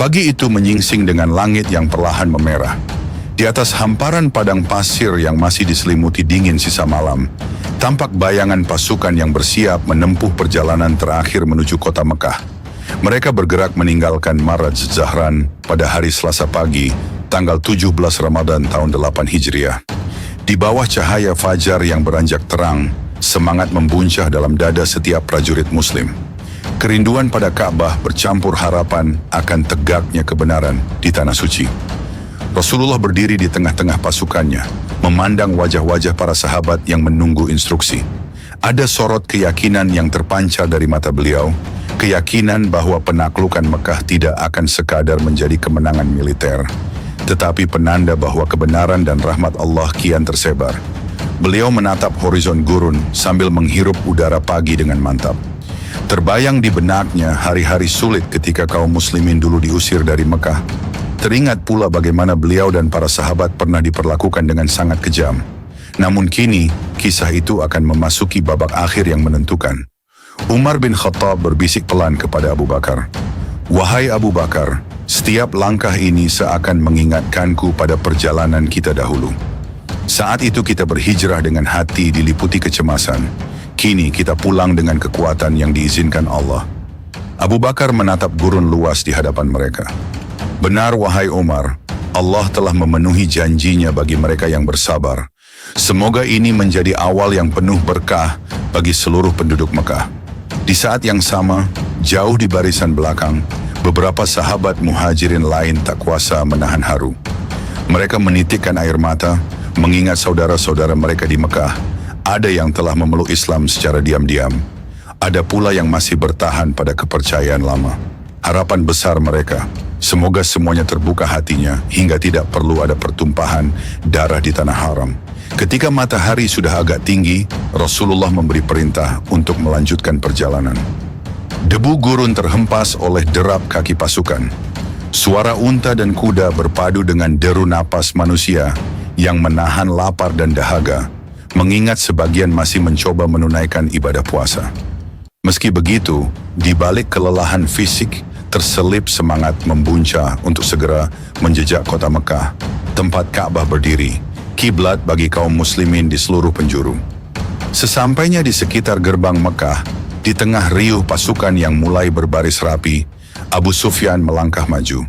Pagi itu menyingsing dengan langit yang perlahan memerah. Di atas hamparan padang pasir yang masih diselimuti dingin sisa malam, tampak bayangan pasukan yang bersiap menempuh perjalanan terakhir menuju kota Mekah. Mereka bergerak meninggalkan Maraj Zahran pada hari Selasa pagi, tanggal 17 Ramadan tahun 8 Hijriah. Di bawah cahaya fajar yang beranjak terang, semangat membuncah dalam dada setiap prajurit Muslim. Kerinduan pada Ka'bah bercampur harapan akan tegaknya kebenaran di Tanah Suci. Rasulullah berdiri di tengah-tengah pasukannya, memandang wajah-wajah para sahabat yang menunggu instruksi. Ada sorot keyakinan yang terpancar dari mata beliau, keyakinan bahwa penaklukan Mekah tidak akan sekadar menjadi kemenangan militer, tetapi penanda bahwa kebenaran dan rahmat Allah kian tersebar. Beliau menatap horizon gurun sambil menghirup udara pagi dengan mantap. Terbayang di benaknya hari-hari sulit ketika kaum muslimin dulu diusir dari Mekah. Teringat pula bagaimana beliau dan para sahabat pernah diperlakukan dengan sangat kejam. Namun kini, kisah itu akan memasuki babak akhir yang menentukan. Umar bin Khattab berbisik pelan kepada Abu Bakar. "Wahai Abu Bakar, setiap langkah ini seakan mengingatkanku pada perjalanan kita dahulu. Saat itu kita berhijrah dengan hati diliputi kecemasan. Kini kita pulang dengan kekuatan yang diizinkan Allah." Abu Bakar menatap gurun luas di hadapan mereka. "Benar wahai Umar, Allah telah memenuhi janjinya bagi mereka yang bersabar. Semoga ini menjadi awal yang penuh berkah bagi seluruh penduduk Mekah." Di saat yang sama, jauh di barisan belakang, beberapa sahabat muhajirin lain tak kuasa menahan haru. Mereka menitikkan air mata, mengingat saudara-saudara mereka di Mekah. Ada yang telah memeluk Islam secara diam-diam. Ada pula yang masih bertahan pada kepercayaan lama. Harapan besar mereka, semoga semuanya terbuka hatinya hingga tidak perlu ada pertumpahan darah di tanah haram. Ketika matahari sudah agak tinggi, Rasulullah memberi perintah untuk melanjutkan perjalanan. Debu gurun terhempas oleh derap kaki pasukan. Suara unta dan kuda berpadu dengan deru napas manusia yang menahan lapar dan dahaga, mengingat sebagian masih mencoba menunaikan ibadah puasa. Meski begitu, di balik kelelahan fisik, terselip semangat membuncah untuk segera menjejak kota Mekah, tempat Ka'bah berdiri, kiblat bagi kaum muslimin di seluruh penjuru. Sesampainya di sekitar gerbang Mekah, di tengah riuh pasukan yang mulai berbaris rapi, Abu Sufyan melangkah maju.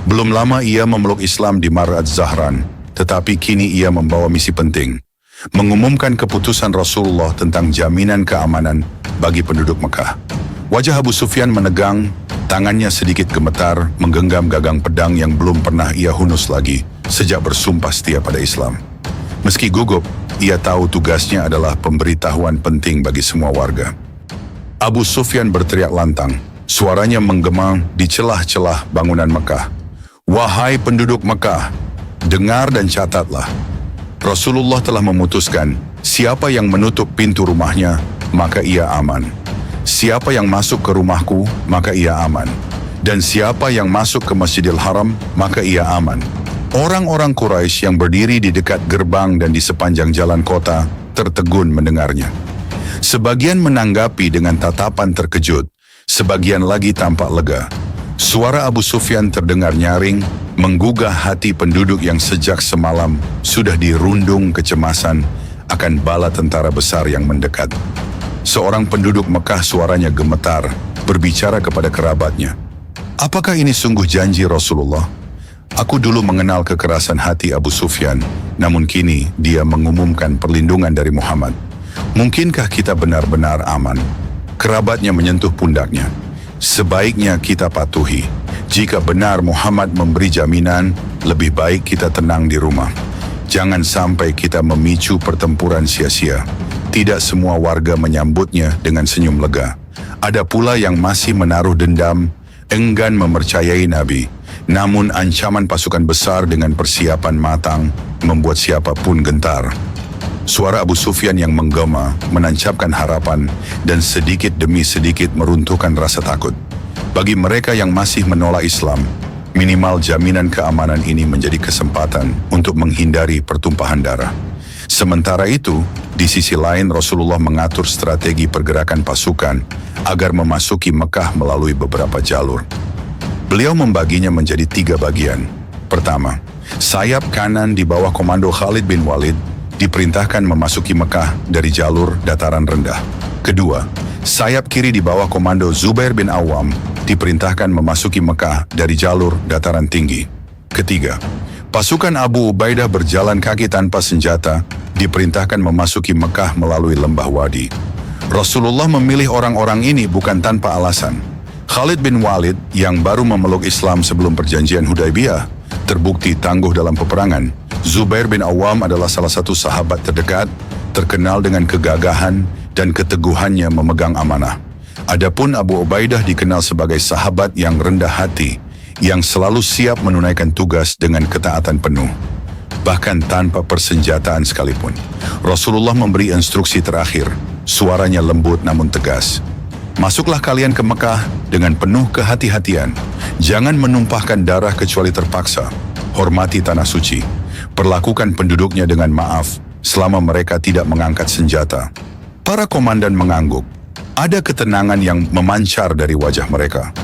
Belum lama ia memeluk Islam di Maraj Zahran, tetapi kini ia membawa misi penting, mengumumkan keputusan Rasulullah tentang jaminan keamanan bagi penduduk Mekah. Wajah Abu Sufyan menegang, tangannya sedikit gemetar menggenggam gagang pedang yang belum pernah ia hunus lagi sejak bersumpah setia pada Islam. Meski gugup, ia tahu tugasnya adalah pemberitahuan penting bagi semua warga. Abu Sufyan berteriak lantang, suaranya menggema di celah-celah bangunan Mekah. "Wahai penduduk Mekah, dengar dan catatlah. Rasulullah telah memutuskan, siapa yang menutup pintu rumahnya, maka ia aman. Siapa yang masuk ke rumahku, maka ia aman. Dan siapa yang masuk ke Masjidil Haram, maka ia aman." Orang-orang Quraisy yang berdiri di dekat gerbang dan di sepanjang jalan kota tertegun mendengarnya. Sebagian menanggapi dengan tatapan terkejut, sebagian lagi tampak lega. Suara Abu Sufyan terdengar nyaring, menggugah hati penduduk yang sejak semalam sudah dirundung kecemasan akan bala tentara besar yang mendekat. Seorang penduduk Mekah suaranya gemetar, berbicara kepada kerabatnya. "Apakah ini sungguh janji Rasulullah? Aku dulu mengenal kekerasan hati Abu Sufyan, namun kini dia mengumumkan perlindungan dari Muhammad. Mungkinkah kita benar-benar aman?" Kerabatnya menyentuh pundaknya. "Sebaiknya kita patuhi. Jika benar Muhammad memberi jaminan, lebih baik kita tenang di rumah. Jangan sampai kita memicu pertempuran sia-sia." Tidak semua warga menyambutnya dengan senyum lega. Ada pula yang masih menaruh dendam, enggan mempercayai Nabi. Namun ancaman pasukan besar dengan persiapan matang membuat siapapun gentar. Suara Abu Sufyan yang menggema menancapkan harapan dan sedikit demi sedikit meruntuhkan rasa takut. Bagi mereka yang masih menolak Islam, minimal jaminan keamanan ini menjadi kesempatan untuk menghindari pertumpahan darah. Sementara itu, di sisi lain Rasulullah mengatur strategi pergerakan pasukan agar memasuki Mekah melalui beberapa jalur. Beliau membaginya menjadi 3 bagian. Pertama, sayap kanan di bawah komando Khalid bin Walid diperintahkan memasuki Mekah dari jalur dataran rendah. Kedua, sayap kiri di bawah komando Zubair bin Awam diperintahkan memasuki Mekah dari jalur dataran tinggi. Ketiga, pasukan Abu Ubaidah berjalan kaki tanpa senjata diperintahkan memasuki Mekah melalui lembah Wadi. Rasulullah memilih orang-orang ini bukan tanpa alasan. Khalid bin Walid yang baru memeluk Islam sebelum perjanjian Hudaybiyah terbukti tangguh dalam peperangan. Zubair bin Awam adalah salah satu sahabat terdekat, terkenal dengan kegagahan dan keteguhannya memegang amanah. Adapun Abu Ubaidah dikenal sebagai sahabat yang rendah hati, yang selalu siap menunaikan tugas dengan ketaatan penuh, bahkan tanpa persenjataan sekalipun. Rasulullah memberi instruksi terakhir, suaranya lembut namun tegas. Masuklah kalian ke Mekah dengan penuh kehati-hatian. Jangan menumpahkan darah kecuali terpaksa. Hormati tanah suci. Perlakukan penduduknya dengan maaf selama mereka tidak mengangkat senjata. Para komandan mengangguk. Ada ketenangan yang memancar dari wajah mereka.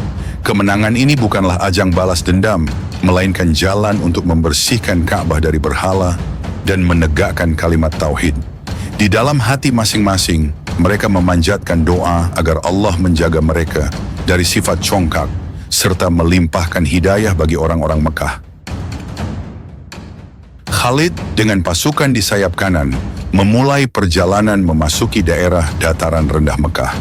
Kemenangan ini bukanlah ajang balas dendam, melainkan jalan untuk membersihkan Ka'bah dari berhala dan menegakkan kalimat tauhid. Di dalam hati masing-masing, mereka memanjatkan doa agar Allah menjaga mereka dari sifat congkak, serta melimpahkan hidayah bagi orang-orang Mekah. Khalid dengan pasukan di sayap kanan memulai perjalanan memasuki daerah dataran rendah Mekah.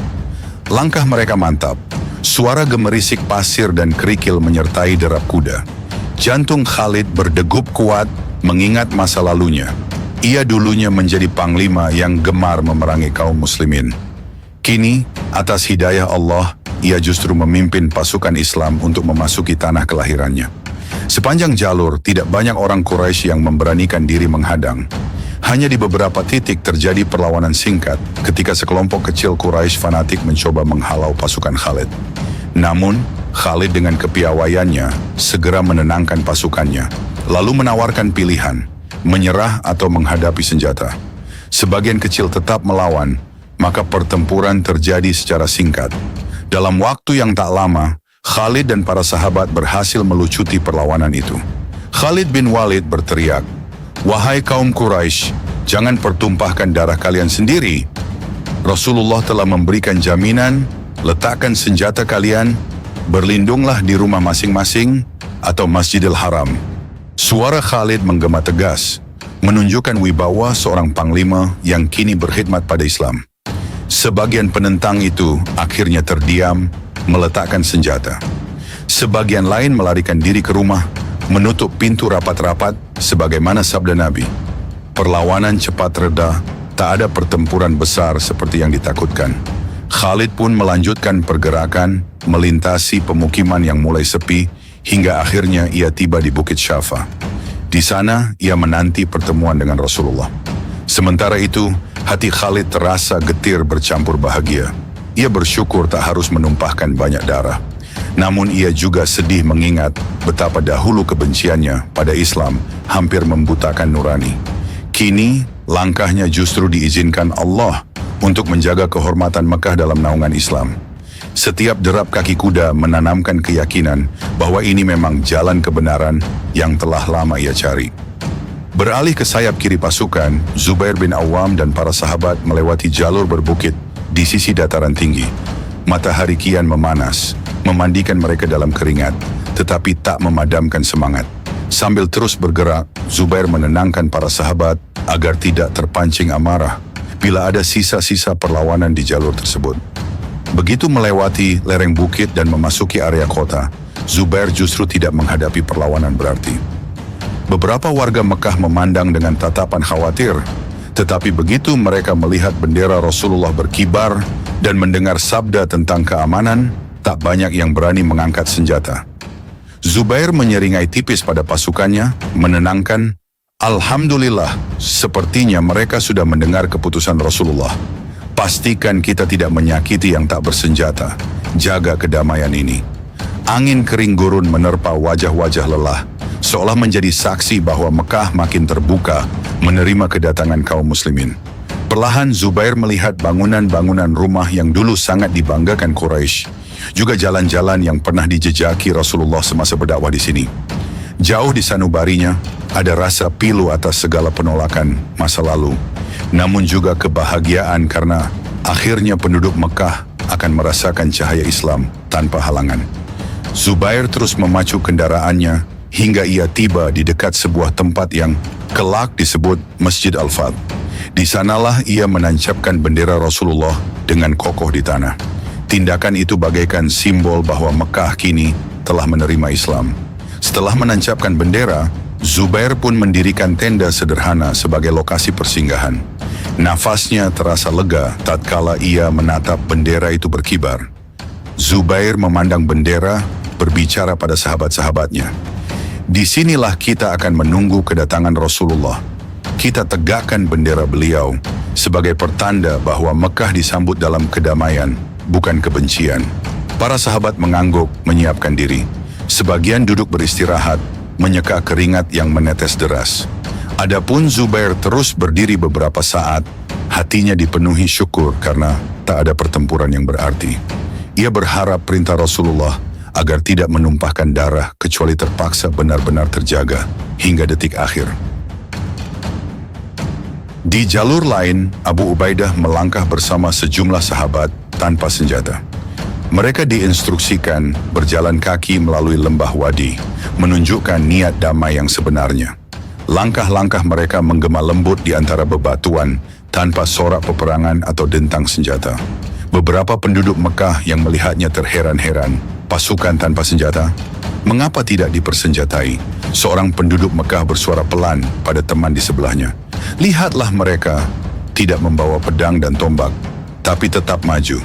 Langkah mereka mantap, suara gemerisik pasir dan kerikil menyertai derap kuda. Jantung Khalid berdegup kuat mengingat masa lalunya. Ia dulunya menjadi panglima yang gemar memerangi kaum muslimin. Kini, atas hidayah Allah, ia justru memimpin pasukan Islam untuk memasuki tanah kelahirannya. Sepanjang jalur, tidak banyak orang Quraisy yang memberanikan diri menghadang. Hanya di beberapa titik terjadi perlawanan singkat ketika sekelompok kecil Quraisy fanatik mencoba menghalau pasukan Khalid. Namun, Khalid dengan kepiawaiannya segera menenangkan pasukannya, lalu menawarkan pilihan, menyerah atau menghadapi senjata. Sebagian kecil tetap melawan, maka pertempuran terjadi secara singkat. Dalam waktu yang tak lama, Khalid dan para sahabat berhasil melucuti perlawanan itu. Khalid bin Walid berteriak, "Wahai kaum Quraisy, jangan pertumpahkan darah kalian sendiri. Rasulullah telah memberikan jaminan, letakkan senjata kalian, berlindunglah di rumah masing-masing atau Masjidil Haram." Suara Khalid menggema tegas, menunjukkan wibawa seorang panglima yang kini berkhidmat pada Islam. Sebagian penentang itu akhirnya terdiam, meletakkan senjata. Sebagian lain melarikan diri ke rumah, menutup pintu rapat-rapat sebagaimana sabda Nabi. Perlawanan cepat reda, tak ada pertempuran besar seperti yang ditakutkan. Khalid pun melanjutkan pergerakan, melintasi pemukiman yang mulai sepi, hingga akhirnya ia tiba di Bukit Syafa. Di sana, ia menanti pertemuan dengan Rasulullah. Sementara itu, hati Khalid terasa getir bercampur bahagia. Ia bersyukur tak harus menumpahkan banyak darah. Namun ia juga sedih mengingat betapa dahulu kebenciannya pada Islam hampir membutakan nurani. Kini, langkahnya justru diizinkan Allah untuk menjaga kehormatan Mekah dalam naungan Islam. Setiap derap kaki kuda menanamkan keyakinan bahwa ini memang jalan kebenaran yang telah lama ia cari. Beralih ke sayap kiri pasukan, Zubair bin Awam dan para sahabat melewati jalur berbukit di sisi dataran tinggi. Matahari kian memanas, memandikan mereka dalam keringat, tetapi tak memadamkan semangat. Sambil terus bergerak, Zubair menenangkan para sahabat agar tidak terpancing amarah bila ada sisa-sisa perlawanan di jalur tersebut. Begitu melewati lereng bukit dan memasuki area kota, Zubair justru tidak menghadapi perlawanan berarti. Beberapa warga Mekah memandang dengan tatapan khawatir, tetapi begitu mereka melihat bendera Rasulullah berkibar dan mendengar sabda tentang keamanan, tak banyak yang berani mengangkat senjata. Zubair menyeringai tipis pada pasukannya, menenangkan, "Alhamdulillah, sepertinya mereka sudah mendengar keputusan Rasulullah. Pastikan kita tidak menyakiti yang tak bersenjata. Jaga kedamaian ini." Angin kering gurun menerpa wajah-wajah lelah, seolah menjadi saksi bahwa Mekah makin terbuka menerima kedatangan kaum muslimin. Perlahan Zubair melihat bangunan-bangunan rumah yang dulu sangat dibanggakan Quraisy, Juga jalan-jalan yang pernah dijejaki Rasulullah semasa berdakwah di sini. Jauh di sanubarinya, ada rasa pilu atas segala penolakan masa lalu, namun juga kebahagiaan karena akhirnya penduduk Mekah akan merasakan cahaya Islam tanpa halangan. Zubair terus memacu kendaraannya hingga ia tiba di dekat sebuah tempat yang kelak disebut Masjid Al-Fat. Di sanalah ia menancapkan bendera Rasulullah dengan kokoh di tanah. Tindakan itu bagaikan simbol bahwa Mekah kini telah menerima Islam. Setelah menancapkan bendera, Zubair pun mendirikan tenda sederhana sebagai lokasi persinggahan. Nafasnya terasa lega tatkala ia menatap bendera itu berkibar. Zubair memandang bendera, berbicara pada sahabat-sahabatnya. Disinilah kita akan menunggu kedatangan Rasulullah. Kita tegakkan bendera beliau sebagai pertanda bahwa Mekah disambut dalam kedamaian, bukan kebencian. Para sahabat mengangguk, menyiapkan diri. Sebagian duduk beristirahat, menyeka keringat yang menetes deras. Adapun Zubair terus berdiri beberapa saat, hatinya dipenuhi syukur karena tak ada pertempuran yang berarti. Ia berharap perintah Rasulullah agar tidak menumpahkan darah kecuali terpaksa benar-benar terjaga hingga detik akhir. Di jalur lain, Abu Ubaidah melangkah bersama sejumlah sahabat tanpa senjata. Mereka diinstruksikan berjalan kaki melalui lembah wadi, menunjukkan niat damai yang sebenarnya. Langkah-langkah mereka menggema lembut di antara bebatuan tanpa sorak peperangan atau dentang senjata. Beberapa penduduk Mekah yang melihatnya terheran-heran. Pasukan tanpa senjata? Mengapa tidak dipersenjatai? Seorang penduduk Mekah bersuara pelan pada teman di sebelahnya. Lihatlah mereka tidak membawa pedang dan tombak, tapi tetap maju.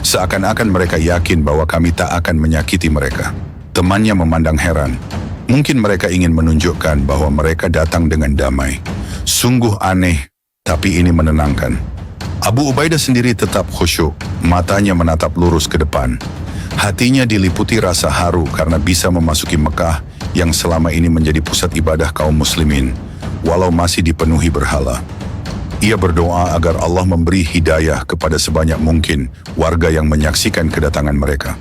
Seakan-akan mereka yakin bahwa kami tak akan menyakiti mereka. Temannya memandang heran. Mungkin mereka ingin menunjukkan bahwa mereka datang dengan damai. Sungguh aneh, tapi ini menenangkan. Abu Ubaidah sendiri tetap khusyuk, matanya menatap lurus ke depan. Hatinya diliputi rasa haru karena bisa memasuki Mekah yang selama ini menjadi pusat ibadah kaum muslimin, walau masih dipenuhi berhala. Ia berdoa agar Allah memberi hidayah kepada sebanyak mungkin warga yang menyaksikan kedatangan mereka.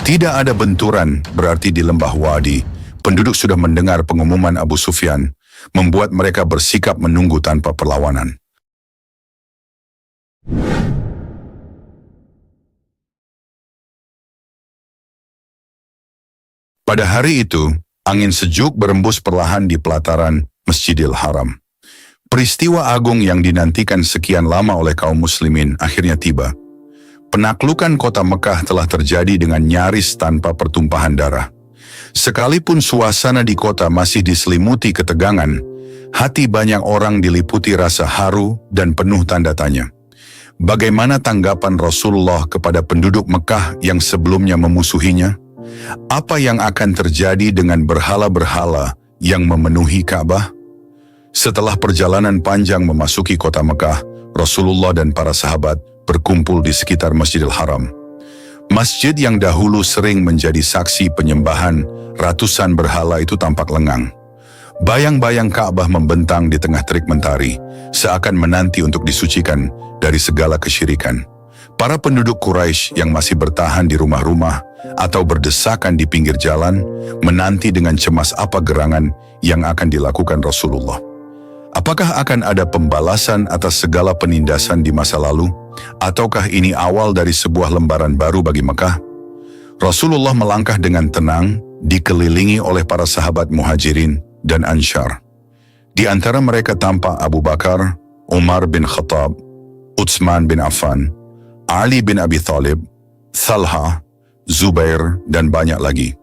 Tidak ada benturan berarti di lembah wadi, penduduk sudah mendengar pengumuman Abu Sufyan, membuat mereka bersikap menunggu tanpa perlawanan. Pada hari itu, angin sejuk berembus perlahan di pelataran Masjidil Haram. Peristiwa agung yang dinantikan sekian lama oleh kaum muslimin akhirnya tiba. Penaklukan kota Mekah telah terjadi dengan nyaris tanpa pertumpahan darah. Sekalipun suasana di kota masih diselimuti ketegangan, hati banyak orang diliputi rasa haru dan penuh tanda tanya. Bagaimana tanggapan Rasulullah kepada penduduk Mekah yang sebelumnya memusuhinya? Apa yang akan terjadi dengan berhala-berhala yang memenuhi Ka'bah? Setelah perjalanan panjang memasuki kota Mekah, Rasulullah dan para sahabat berkumpul di sekitar Masjidil Haram. Masjid yang dahulu sering menjadi saksi penyembahan ratusan berhala itu tampak lengang. Bayang-bayang Ka'bah membentang di tengah terik mentari, seakan menanti untuk disucikan dari segala kesyirikan. Para penduduk Quraisy yang masih bertahan di rumah-rumah atau berdesakan di pinggir jalan, menanti dengan cemas apa gerangan yang akan dilakukan Rasulullah. Apakah akan ada pembalasan atas segala penindasan di masa lalu? Ataukah ini awal dari sebuah lembaran baru bagi Mekah? Rasulullah melangkah dengan tenang, dikelilingi oleh para sahabat Muhajirin dan Ansyar. Di antara mereka tampak Abu Bakar, Umar bin Khattab, Utsman bin Affan, Ali bin Abi Thalib, Thalha, Zubair, dan banyak lagi.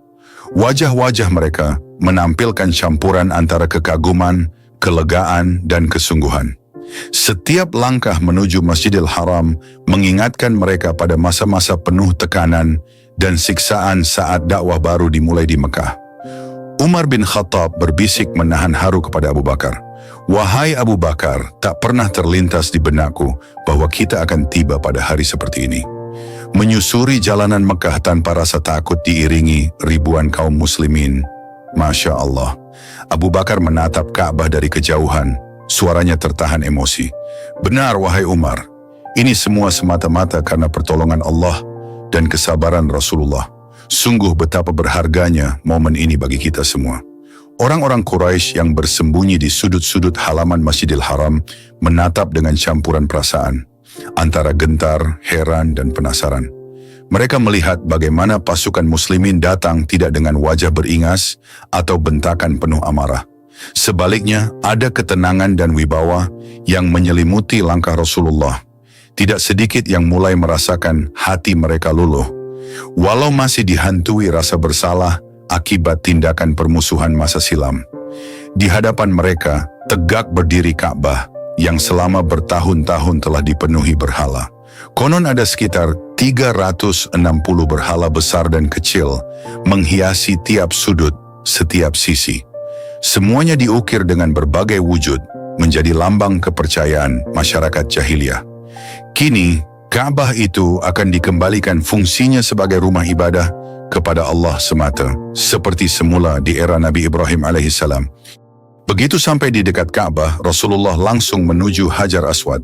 Wajah-wajah mereka menampilkan campuran antara kekaguman, kelegaan, dan kesungguhan. Setiap langkah menuju Masjidil Haram mengingatkan mereka pada masa-masa penuh tekanan dan siksaan saat dakwah baru dimulai di Mekah. Umar bin Khattab berbisik menahan haru kepada Abu Bakar. Wahai Abu Bakar, tak pernah terlintas di benakku bahwa kita akan tiba pada hari seperti ini. Menyusuri jalanan Mekah tanpa rasa takut diiringi ribuan kaum muslimin. Masya Allah. Abu Bakar menatap Ka'bah dari kejauhan. Suaranya tertahan emosi. Benar wahai Umar, ini semua semata-mata karena pertolongan Allah. dan kesabaran Rasulullah. Sungguh betapa berharganya momen ini bagi kita semua. Orang-orang Quraisy yang bersembunyi di sudut-sudut halaman Masjidil Haram menatap dengan campuran perasaan, antara gentar, heran, dan penasaran. Mereka melihat bagaimana pasukan muslimin datang tidak dengan wajah beringas atau bentakan penuh amarah. Sebaliknya, ada ketenangan dan wibawa yang menyelimuti langkah Rasulullah. Tidak sedikit yang mulai merasakan hati mereka luluh, walau masih dihantui rasa bersalah akibat tindakan permusuhan masa silam. Di hadapan mereka, tegak berdiri Ka'bah yang selama bertahun-tahun telah dipenuhi berhala. Konon ada sekitar 360 berhala besar dan kecil menghiasi tiap sudut, setiap sisi. Semuanya diukir dengan berbagai wujud, menjadi lambang kepercayaan masyarakat jahiliyah. Kini, Ka'bah itu akan dikembalikan fungsinya sebagai rumah ibadah kepada Allah semata, seperti semula di era Nabi Ibrahim alaihissalam. Begitu sampai di dekat Ka'bah, Rasulullah langsung menuju Hajar Aswad.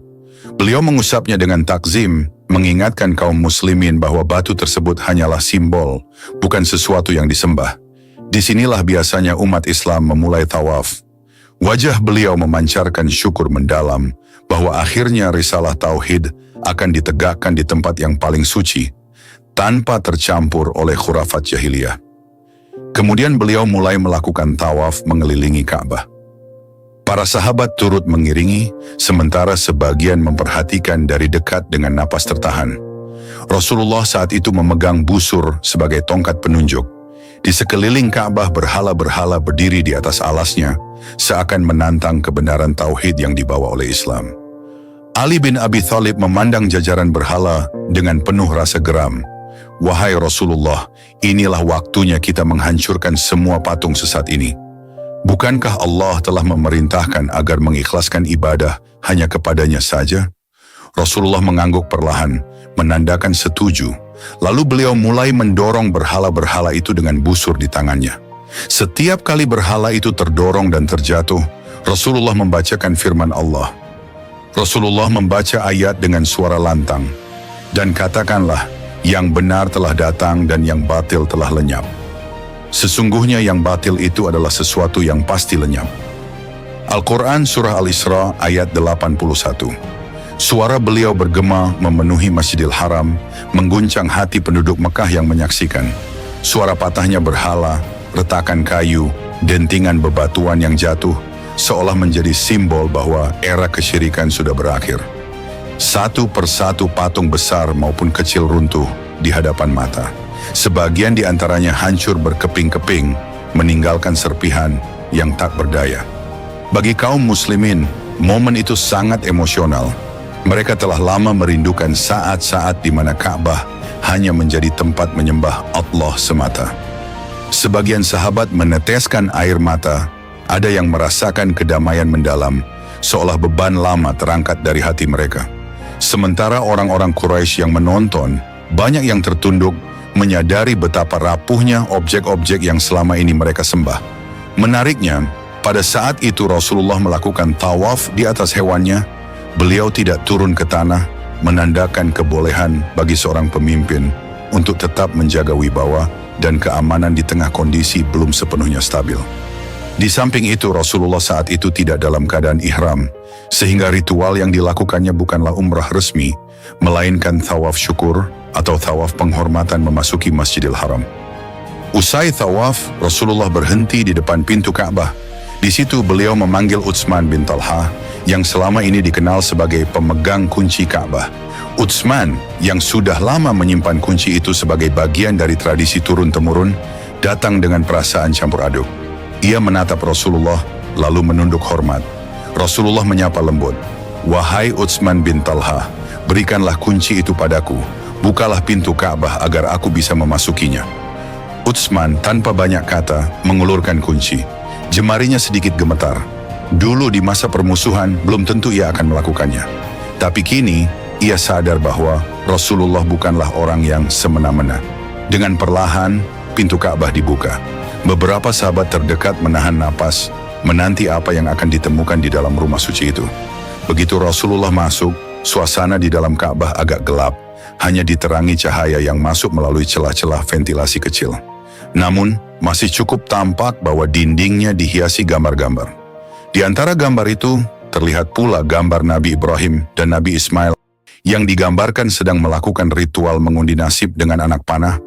Beliau mengusapnya dengan takzim, mengingatkan kaum muslimin bahwa batu tersebut hanyalah simbol, bukan sesuatu yang disembah. Disinilah biasanya umat Islam memulai tawaf. Wajah beliau memancarkan syukur mendalam bahwa akhirnya risalah tauhid akan ditegakkan di tempat yang paling suci, tanpa tercampur oleh khurafat jahiliyah. Kemudian beliau mulai melakukan tawaf mengelilingi Ka'bah. Para sahabat turut mengiringi, sementara sebagian memperhatikan dari dekat dengan napas tertahan. Rasulullah saat itu memegang busur sebagai tongkat penunjuk. Di sekeliling Ka'bah berhala-berhala berdiri di atas alasnya, seakan menantang kebenaran tauhid yang dibawa oleh Islam. Ali bin Abi Thalib memandang jajaran berhala dengan penuh rasa geram. Wahai Rasulullah, inilah waktunya kita menghancurkan semua patung sesat ini. Bukankah Allah telah memerintahkan agar mengikhlaskan ibadah hanya kepadanya saja? Rasulullah mengangguk perlahan, menandakan setuju. Lalu beliau mulai mendorong berhala-berhala itu dengan busur di tangannya. Setiap kali berhala itu terdorong dan terjatuh, Rasulullah membacakan firman Allah. Rasulullah membaca ayat dengan suara lantang, dan katakanlah, yang benar telah datang dan yang batil telah lenyap. Sesungguhnya yang batil itu adalah sesuatu yang pasti lenyap. Al-Quran Surah Al-Isra ayat 81. Suara beliau bergema memenuhi Masjidil Haram, mengguncang hati penduduk Mekah yang menyaksikan. Suara patahnya berhala, retakan kayu, dentingan bebatuan yang jatuh, seolah menjadi simbol bahwa era kesyirikan sudah berakhir. Satu persatu patung besar maupun kecil runtuh di hadapan mata. Sebagian di antaranya hancur berkeping-keping, meninggalkan serpihan yang tak berdaya. Bagi kaum muslimin, momen itu sangat emosional. Mereka telah lama merindukan saat-saat di mana Ka'bah hanya menjadi tempat menyembah Allah semata. Sebagian sahabat meneteskan air mata, ada yang merasakan kedamaian mendalam, seolah beban lama terangkat dari hati mereka. Sementara orang-orang Quraisy yang menonton, banyak yang tertunduk, menyadari betapa rapuhnya objek-objek yang selama ini mereka sembah. Menariknya, pada saat itu Rasulullah melakukan tawaf di atas hewannya. Beliau tidak turun ke tanah, menandakan kebolehan bagi seorang pemimpin untuk tetap menjaga wibawa dan keamanan di tengah kondisi belum sepenuhnya stabil. Di samping itu, Rasulullah saat itu tidak dalam keadaan ihram, sehingga ritual yang dilakukannya bukanlah umrah resmi, melainkan tawaf syukur atau tawaf penghormatan memasuki Masjidil Haram. Usai tawaf, Rasulullah berhenti di depan pintu Ka'bah. Di situ beliau memanggil Utsman bin Talha, yang selama ini dikenal sebagai pemegang kunci Ka'bah. Utsman, yang sudah lama menyimpan kunci itu sebagai bagian dari tradisi turun-temurun, datang dengan perasaan campur aduk. Ia menatap Rasulullah, lalu menunduk hormat. Rasulullah menyapa lembut, "Wahai Utsman bin Talha, berikanlah kunci itu padaku. Bukalah pintu Ka'bah agar aku bisa memasukinya." Utsman tanpa banyak kata mengulurkan kunci. Jemarinya sedikit gemetar. Dulu di masa permusuhan belum tentu ia akan melakukannya. Tapi kini ia sadar bahwa Rasulullah bukanlah orang yang semena-mena. Dengan perlahan, pintu Ka'bah dibuka. Beberapa sahabat terdekat menahan napas, menanti apa yang akan ditemukan di dalam rumah suci itu. Begitu Rasulullah masuk, suasana di dalam Ka'bah agak gelap. hanya diterangi cahaya yang masuk melalui celah-celah ventilasi kecil. Namun, masih cukup tampak bahwa dindingnya dihiasi gambar-gambar. Di antara gambar itu, terlihat pula gambar Nabi Ibrahim dan Nabi Ismail yang digambarkan sedang melakukan ritual mengundi nasib dengan anak panah,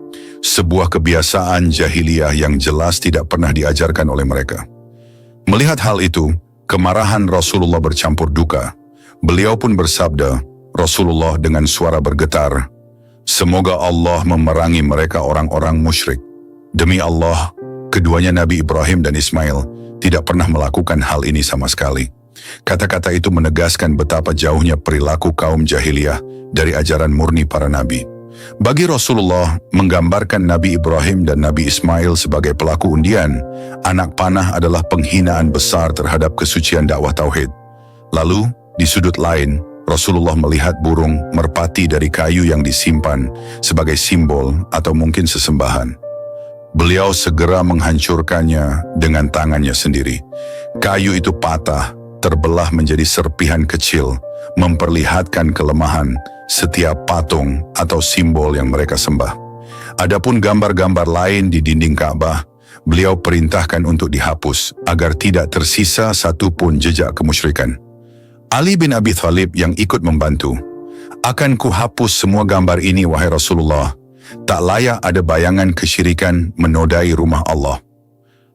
sebuah kebiasaan jahiliyah yang jelas tidak pernah diajarkan oleh mereka. Melihat hal itu, kemarahan Rasulullah bercampur duka. Beliau pun bersabda, Rasulullah dengan suara bergetar, "Semoga Allah memerangi mereka orang-orang musyrik." Demi Allah, keduanya Nabi Ibrahim dan Ismail tidak pernah melakukan hal ini sama sekali. Kata-kata itu menegaskan betapa jauhnya perilaku kaum jahiliyah dari ajaran murni para nabi. Bagi Rasulullah, menggambarkan Nabi Ibrahim dan Nabi Ismail sebagai pelaku undian, anak panah adalah penghinaan besar terhadap kesucian dakwah tauhid. Lalu, di sudut lain, Rasulullah melihat burung merpati dari kayu yang disimpan sebagai simbol atau mungkin sesembahan. Beliau segera menghancurkannya dengan tangannya sendiri. Kayu itu patah, terbelah menjadi serpihan kecil, memperlihatkan kelemahan setiap patung atau simbol yang mereka sembah. Adapun gambar-gambar lain di dinding Ka'bah, beliau perintahkan untuk dihapus agar tidak tersisa satupun jejak kemusyrikan. Ali bin Abi Thalib yang ikut membantu, "Akan kuhapus semua gambar ini, wahai Rasulullah. Tak layak ada bayangan kesyirikan menodai rumah Allah."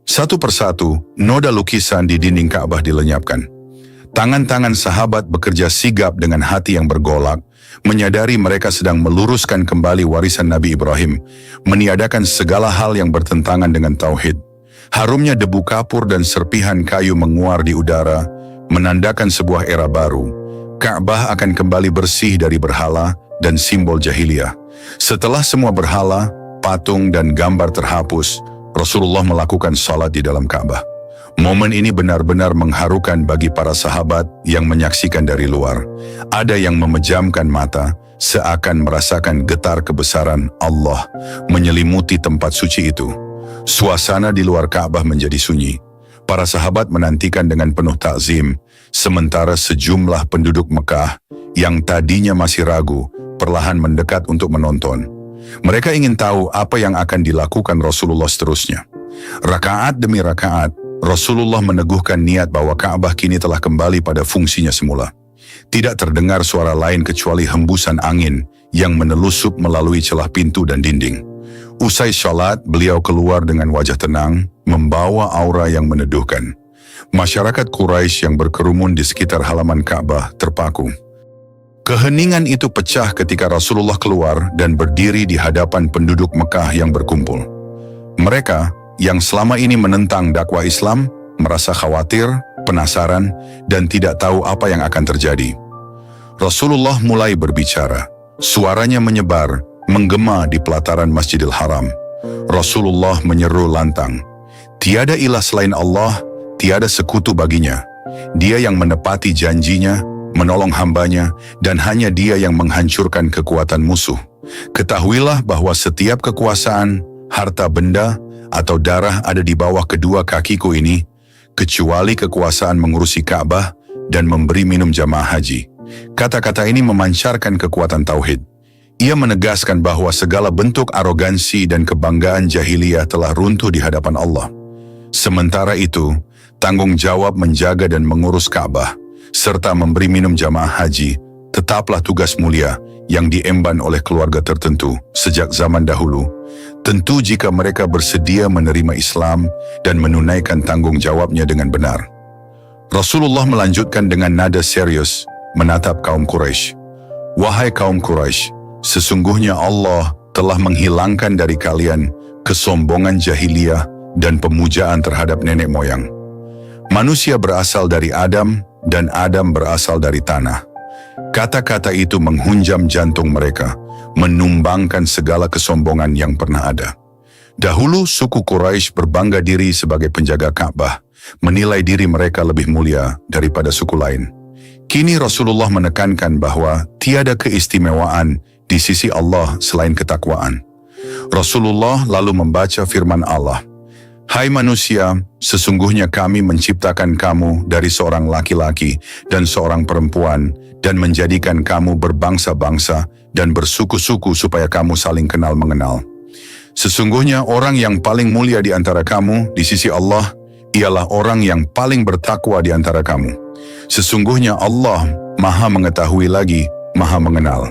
Satu persatu, noda lukisan di dinding Ka'bah dilenyapkan. Tangan-tangan sahabat bekerja sigap dengan hati yang bergolak, menyadari mereka sedang meluruskan kembali warisan Nabi Ibrahim, meniadakan segala hal yang bertentangan dengan tauhid. Harumnya debu kapur dan serpihan kayu menguar di udara, menandakan sebuah era baru. Ka'bah akan kembali bersih dari berhala dan simbol jahiliyah. Setelah semua berhala, patung dan gambar terhapus, Rasulullah melakukan salat di dalam Ka'bah. Momen ini benar-benar mengharukan bagi para sahabat yang menyaksikan dari luar. Ada yang memejamkan mata, seakan merasakan getar kebesaran Allah menyelimuti tempat suci itu. Suasana di luar Ka'bah menjadi sunyi. Para sahabat menantikan dengan penuh takzim, sementara sejumlah penduduk Mekah yang tadinya masih ragu, perlahan mendekat untuk menonton. Mereka ingin tahu apa yang akan dilakukan Rasulullah seterusnya. Rakaat demi rakaat, Rasulullah meneguhkan niat bahwa Ka'bah kini telah kembali pada fungsinya semula. Tidak terdengar suara lain kecuali hembusan angin yang menelusup melalui celah pintu dan dinding. Usai sholat, beliau keluar dengan wajah tenang, membawa aura yang meneduhkan. Masyarakat Quraisy yang berkerumun di sekitar halaman Ka'bah terpaku. Keheningan itu pecah ketika Rasulullah keluar dan berdiri di hadapan penduduk Mekah yang berkumpul. Mereka yang selama ini menentang dakwah Islam, merasa khawatir, penasaran, dan tidak tahu apa yang akan terjadi. Rasulullah mulai berbicara. Suaranya menyebar, menggema di pelataran Masjidil Haram. Rasulullah menyeru lantang, "Tiada ilah selain Allah, tiada sekutu baginya. Dia yang menepati janjinya, menolong hambanya, dan hanya dia yang menghancurkan kekuatan musuh. Ketahuilah bahwa setiap kekuasaan, harta benda, atau darah ada di bawah kedua kakiku ini, kecuali kekuasaan mengurusi Ka'bah dan memberi minum jamaah haji." Kata-kata ini memancarkan kekuatan tauhid. Ia menegaskan bahwa segala bentuk arogansi dan kebanggaan jahiliyah telah runtuh di hadapan Allah. Sementara itu, tanggung jawab menjaga dan mengurus Ka'bah, serta memberi minum jamaah haji, tetaplah tugas mulia yang diemban oleh keluarga tertentu sejak zaman dahulu. Tentu jika mereka bersedia menerima Islam dan menunaikan tanggung jawabnya dengan benar. Rasulullah melanjutkan dengan nada serius menatap kaum Quraisy. "Wahai kaum Quraisy, sesungguhnya Allah telah menghilangkan dari kalian kesombongan jahiliyah dan pemujaan terhadap nenek moyang. Manusia berasal dari Adam dan Adam berasal dari tanah." Kata-kata itu menghunjam jantung mereka, menumbangkan segala kesombongan yang pernah ada. Dahulu suku Quraisy berbangga diri sebagai penjaga Ka'bah, menilai diri mereka lebih mulia daripada suku lain. Kini Rasulullah menekankan bahwa tiada keistimewaan di sisi Allah selain ketakwaan. Rasulullah lalu membaca firman Allah, Hai manusia, sesungguhnya kami menciptakan kamu dari seorang laki-laki dan seorang perempuan dan menjadikan kamu berbangsa-bangsa dan bersuku-suku supaya kamu saling kenal mengenal. Sesungguhnya orang yang paling mulia di antara kamu di sisi Allah ialah orang yang paling bertakwa di antara kamu. Sesungguhnya Allah Maha mengetahui lagi Maha mengenal.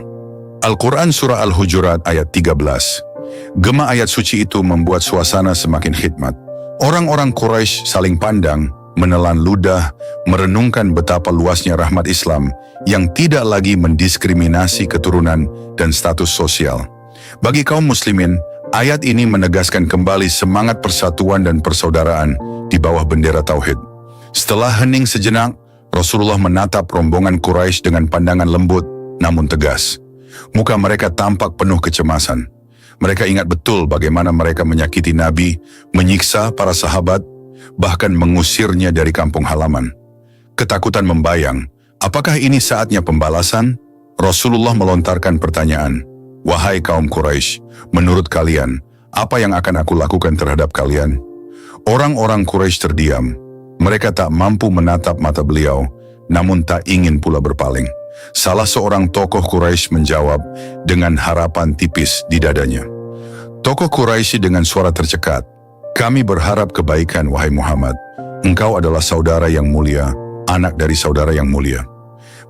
Al-Quran Surah Al-Hujurat ayat 13. Gema ayat suci itu membuat suasana semakin khidmat. Orang-orang Quraisy saling pandang, menelan ludah, merenungkan betapa luasnya rahmat Islam yang tidak lagi mendiskriminasi keturunan dan status sosial. Bagi kaum muslimin, ayat ini menegaskan kembali semangat persatuan dan persaudaraan di bawah bendera tauhid. Setelah hening sejenak, Rasulullah menatap rombongan Quraisy dengan pandangan lembut namun tegas. Muka mereka tampak penuh kecemasan. Mereka ingat betul bagaimana mereka menyakiti Nabi, menyiksa para sahabat, bahkan mengusirnya dari kampung halaman. Ketakutan membayang, apakah ini saatnya pembalasan? Rasulullah melontarkan pertanyaan, "Wahai kaum Quraisy, menurut kalian, apa yang akan aku lakukan terhadap kalian?" Orang-orang Quraisy terdiam. Mereka tak mampu menatap mata beliau, namun tak ingin pula berpaling. Salah seorang tokoh Quraisy menjawab dengan harapan tipis di dadanya. Tokoh Quraisy dengan suara tercekat, "Kami berharap kebaikan, wahai Muhammad. Engkau adalah saudara yang mulia, anak dari saudara yang mulia."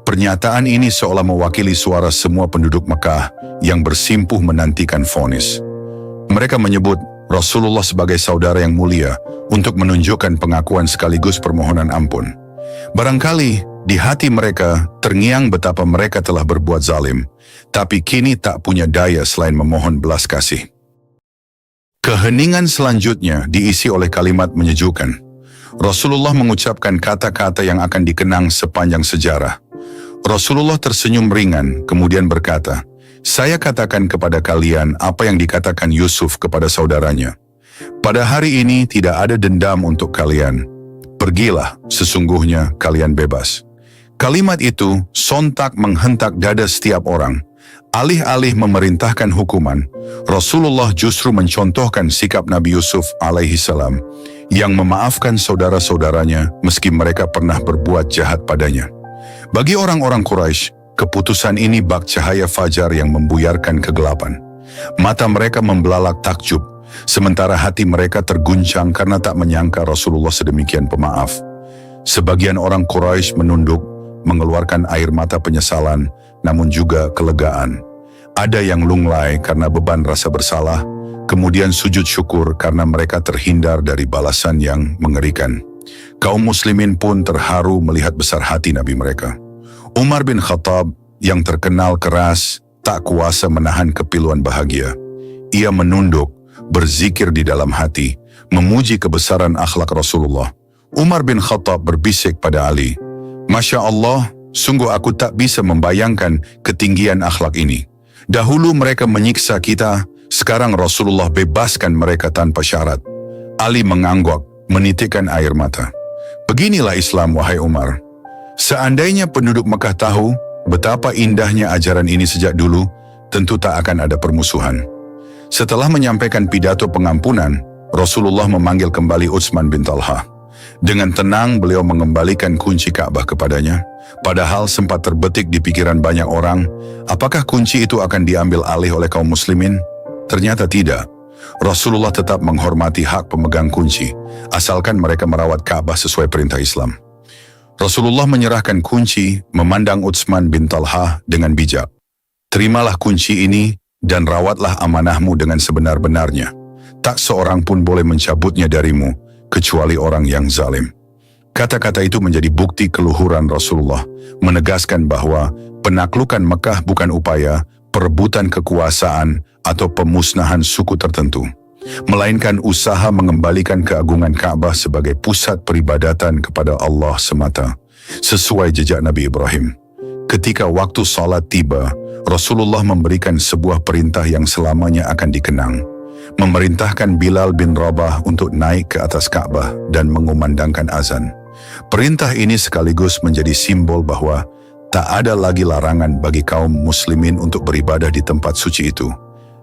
Pernyataan ini seolah mewakili suara semua penduduk Mekah yang bersimpuh menantikan vonis. Mereka menyebut Rasulullah sebagai saudara yang mulia untuk menunjukkan pengakuan sekaligus permohonan ampun. Barangkali di hati mereka terngiang betapa mereka telah berbuat zalim, tapi kini tak punya daya selain memohon belas kasih. Keheningan selanjutnya diisi oleh kalimat menyejukkan. Rasulullah mengucapkan kata-kata yang akan dikenang sepanjang sejarah. Rasulullah tersenyum ringan, kemudian berkata, "Saya katakan kepada kalian apa yang dikatakan Yusuf kepada saudaranya. Pada hari ini tidak ada dendam untuk kalian. Pergilah, sesungguhnya kalian bebas." Kalimat itu sontak menghentak dada setiap orang. Alih-alih memerintahkan hukuman, Rasulullah justru mencontohkan sikap Nabi Yusuf alaihi salam yang memaafkan saudara-saudaranya meski mereka pernah berbuat jahat padanya. Bagi orang-orang Quraisy, keputusan ini bak cahaya fajar yang membuyarkan kegelapan. Mata mereka membelalak takjub, sementara hati mereka terguncang karena tak menyangka Rasulullah sedemikian pemaaf. Sebagian orang Quraisy menunduk, mengeluarkan air mata penyesalan, namun juga kelegaan. Ada yang lunglai karena beban rasa bersalah, kemudian sujud syukur karena mereka terhindar dari balasan yang mengerikan. Kaum muslimin pun terharu melihat besar hati Nabi mereka. Umar bin Khattab yang terkenal keras, tak kuasa menahan kepiluan bahagia. Ia menunduk, berzikir di dalam hati, memuji kebesaran akhlak Rasulullah. Umar bin Khattab berbisik pada Ali, "Masya Allah, sungguh aku tak bisa membayangkan ketinggian akhlak ini. Dahulu mereka menyiksa kita, sekarang Rasulullah bebaskan mereka tanpa syarat." Ali mengangguk, menitikkan air mata. "Beginilah Islam, wahai Umar. Seandainya penduduk Mekah tahu betapa indahnya ajaran ini sejak dulu, tentu tak akan ada permusuhan." Setelah menyampaikan pidato pengampunan, Rasulullah memanggil kembali Utsman bin Talha. Dengan tenang beliau mengembalikan kunci Ka'bah kepadanya, padahal sempat terbetik di pikiran banyak orang, apakah kunci itu akan diambil alih oleh kaum muslimin? Ternyata tidak. Rasulullah tetap menghormati hak pemegang kunci, asalkan mereka merawat Ka'bah sesuai perintah Islam. Rasulullah menyerahkan kunci, memandang Utsman bin Talha dengan bijak. "Terimalah kunci ini dan rawatlah amanahmu dengan sebenar-benarnya. Tak seorang pun boleh mencabutnya darimu, kecuali orang yang zalim." Kata-kata itu menjadi bukti keluhuran Rasulullah, menegaskan bahwa penaklukan Mekah bukan upaya perebutan kekuasaan atau pemusnahan suku tertentu, melainkan usaha mengembalikan keagungan Ka'bah sebagai pusat peribadatan kepada Allah semata, sesuai jejak Nabi Ibrahim. Ketika waktu salat tiba, Rasulullah memberikan sebuah perintah yang selamanya akan dikenang. Memerintahkan Bilal bin Rabah untuk naik ke atas Ka'bah dan mengumandangkan azan. Perintah ini sekaligus menjadi simbol bahwa tak ada lagi larangan bagi kaum muslimin untuk beribadah di tempat suci itu,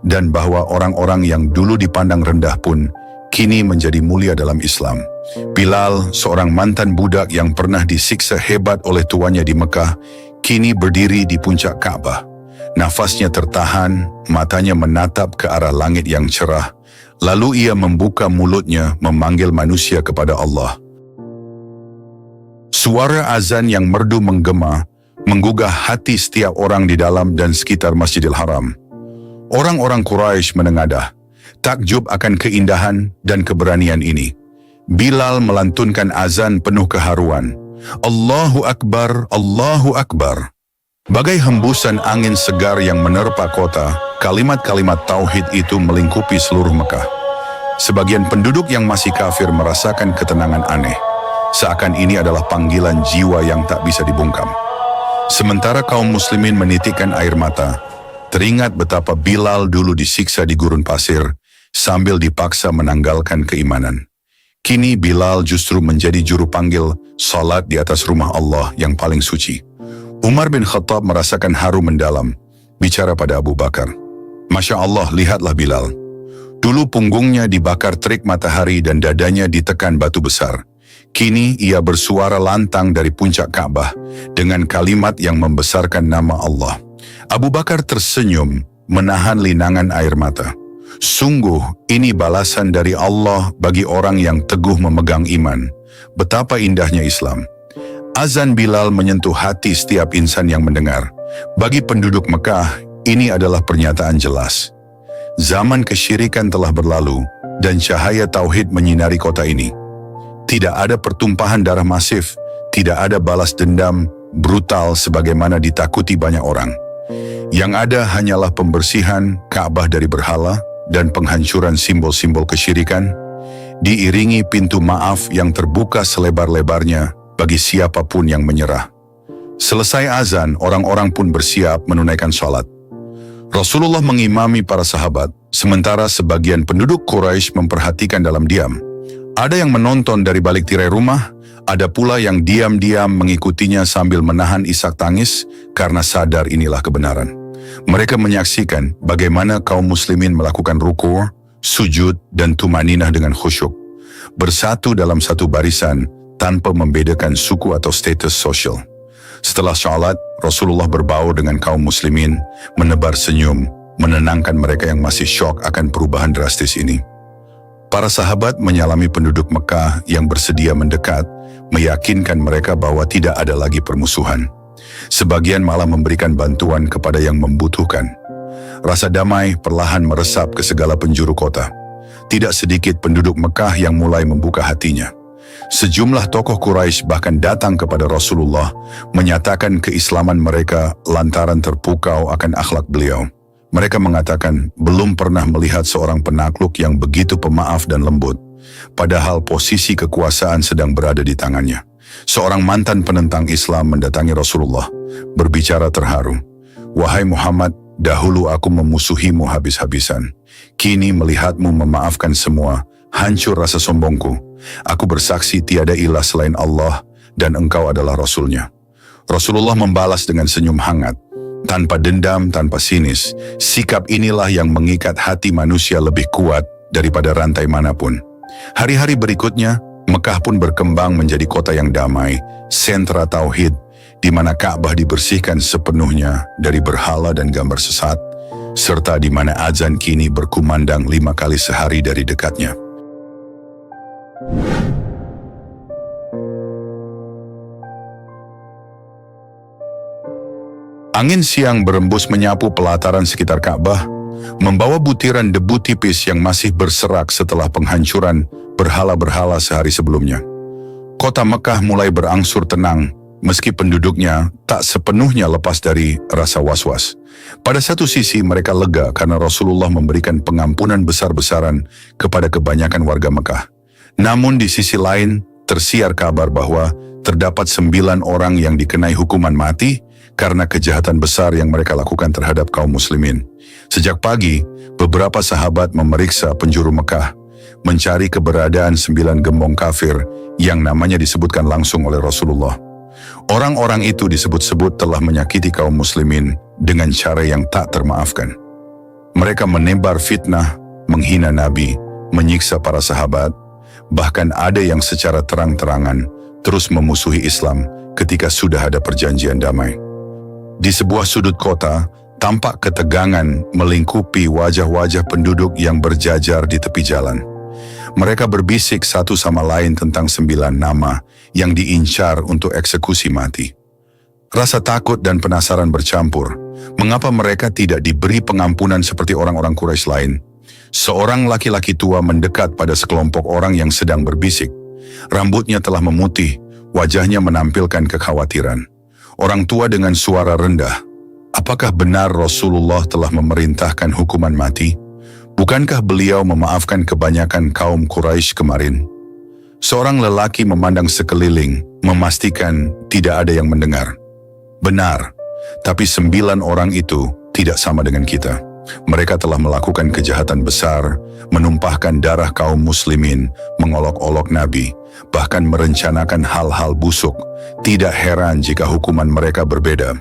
dan bahwa orang-orang yang dulu dipandang rendah pun kini menjadi mulia dalam Islam. Bilal, seorang mantan budak yang pernah disiksa hebat oleh tuannya di Mekah, kini berdiri di puncak Ka'bah. Nafasnya tertahan, matanya menatap ke arah langit yang cerah, lalu ia membuka mulutnya memanggil manusia kepada Allah. Suara azan yang merdu menggema, menggugah hati setiap orang di dalam dan sekitar Masjidil Haram. Orang-orang Quraisy menengadah, takjub akan keindahan dan keberanian ini. Bilal melantunkan azan penuh keharuan. Allahu Akbar, Allahu Akbar. Bagai hembusan angin segar yang menerpa kota, kalimat-kalimat tauhid itu melingkupi seluruh Mekah. Sebagian penduduk yang masih kafir merasakan ketenangan aneh, seakan ini adalah panggilan jiwa yang tak bisa dibungkam. Sementara kaum muslimin menitikkan air mata, teringat betapa Bilal dulu disiksa di gurun pasir, sambil dipaksa menanggalkan keimanan. Kini Bilal justru menjadi juru panggil salat di atas rumah Allah yang paling suci. Umar bin Khattab merasakan haru mendalam, bicara pada Abu Bakar. Masya Allah, lihatlah Bilal. Dulu punggungnya dibakar terik matahari dan dadanya ditekan batu besar. Kini ia bersuara lantang dari puncak Ka'bah dengan kalimat yang membesarkan nama Allah. Abu Bakar tersenyum, menahan linangan air mata. Sungguh, ini balasan dari Allah bagi orang yang teguh memegang iman. Betapa indahnya Islam. Azan Bilal menyentuh hati setiap insan yang mendengar. Bagi penduduk Mekah, ini adalah pernyataan jelas. Zaman kesyirikan telah berlalu, dan cahaya tauhid menyinari kota ini. Tidak ada pertumpahan darah masif, tidak ada balas dendam brutal sebagaimana ditakuti banyak orang. Yang ada hanyalah pembersihan Ka'bah dari berhala dan penghancuran simbol-simbol kesyirikan, diiringi pintu maaf yang terbuka selebar-lebarnya bagi siapapun yang menyerah. Selesai azan, orang-orang pun bersiap menunaikan sholat. Rasulullah mengimami para sahabat, sementara sebagian penduduk Quraisy memperhatikan dalam diam. Ada yang menonton dari balik tirai rumah, ada pula yang diam-diam mengikutinya sambil menahan isak tangis karena sadar inilah kebenaran. Mereka menyaksikan bagaimana kaum muslimin melakukan ruku', sujud, dan tumaninah dengan khusyuk. Bersatu dalam satu barisan tanpa membedakan suku atau status sosial. Setelah sholat, Rasulullah berbaur dengan kaum muslimin, menebar senyum, menenangkan mereka yang masih syok akan perubahan drastis ini. Para sahabat menyalami penduduk Mekah yang bersedia mendekat, meyakinkan mereka bahwa tidak ada lagi permusuhan. Sebagian malah memberikan bantuan kepada yang membutuhkan. Rasa damai perlahan meresap ke segala penjuru kota. Tidak sedikit penduduk Mekah yang mulai membuka hatinya. Sejumlah tokoh Quraisy bahkan datang kepada Rasulullah, menyatakan keislaman mereka lantaran terpukau akan akhlak beliau. Mereka mengatakan belum pernah melihat seorang penakluk yang begitu pemaaf dan lembut, padahal posisi kekuasaan sedang berada di tangannya. Seorang mantan penentang Islam mendatangi Rasulullah, berbicara terharu. Wahai Muhammad, dahulu aku memusuhimu habis-habisan. Kini melihatmu memaafkan semua, hancur rasa sombongku. Aku bersaksi tiada ilah selain Allah dan engkau adalah Rasulnya. Rasulullah membalas dengan senyum hangat. Tanpa dendam, tanpa sinis, sikap inilah yang mengikat hati manusia lebih kuat daripada rantai manapun. Hari-hari berikutnya, Mekah pun berkembang menjadi kota yang damai, sentra tauhid, di mana Ka'bah dibersihkan sepenuhnya dari berhala dan gambar sesat, serta di mana azan kini berkumandang 5 kali sehari dari dekatnya. Angin siang berembus menyapu pelataran sekitar Ka'bah, membawa butiran debu tipis yang masih berserak setelah penghancuran berhala-berhala sehari sebelumnya. Kota Mekah mulai berangsur tenang, meski penduduknya tak sepenuhnya lepas dari rasa was-was. Pada satu sisi mereka lega karena Rasulullah memberikan pengampunan besar-besaran kepada kebanyakan warga Mekah. Namun di sisi lain, tersiar kabar bahwa terdapat 9 orang yang dikenai hukuman mati karena kejahatan besar yang mereka lakukan terhadap kaum muslimin. Sejak pagi, beberapa sahabat memeriksa penjuru Mekah, mencari keberadaan 9 gembong kafir yang namanya disebutkan langsung oleh Rasulullah. Orang-orang itu disebut-sebut telah menyakiti kaum muslimin dengan cara yang tak termaafkan. Mereka menebar fitnah, menghina Nabi, menyiksa para sahabat, bahkan ada yang secara terang-terangan terus memusuhi Islam ketika sudah ada perjanjian damai. Di sebuah sudut kota, tampak ketegangan melingkupi wajah-wajah penduduk yang berjajar di tepi jalan. Mereka berbisik satu sama lain tentang 9 nama yang diincar untuk eksekusi mati. Rasa takut dan penasaran bercampur. Mengapa mereka tidak diberi pengampunan seperti orang-orang Quraisy lain? Seorang laki-laki tua mendekat pada sekelompok orang yang sedang berbisik. Rambutnya telah memutih, wajahnya menampilkan kekhawatiran. Orang tua dengan suara rendah, "Apakah benar Rasulullah telah memerintahkan hukuman mati? Bukankah beliau memaafkan kebanyakan kaum Quraisy kemarin?" Seorang lelaki memandang sekeliling, memastikan tidak ada yang mendengar. "Benar, tapi 9 orang itu tidak sama dengan kita. Mereka telah melakukan kejahatan besar, menumpahkan darah kaum muslimin, mengolok-olok Nabi, bahkan merencanakan hal-hal busuk. Tidak heran jika hukuman mereka berbeda."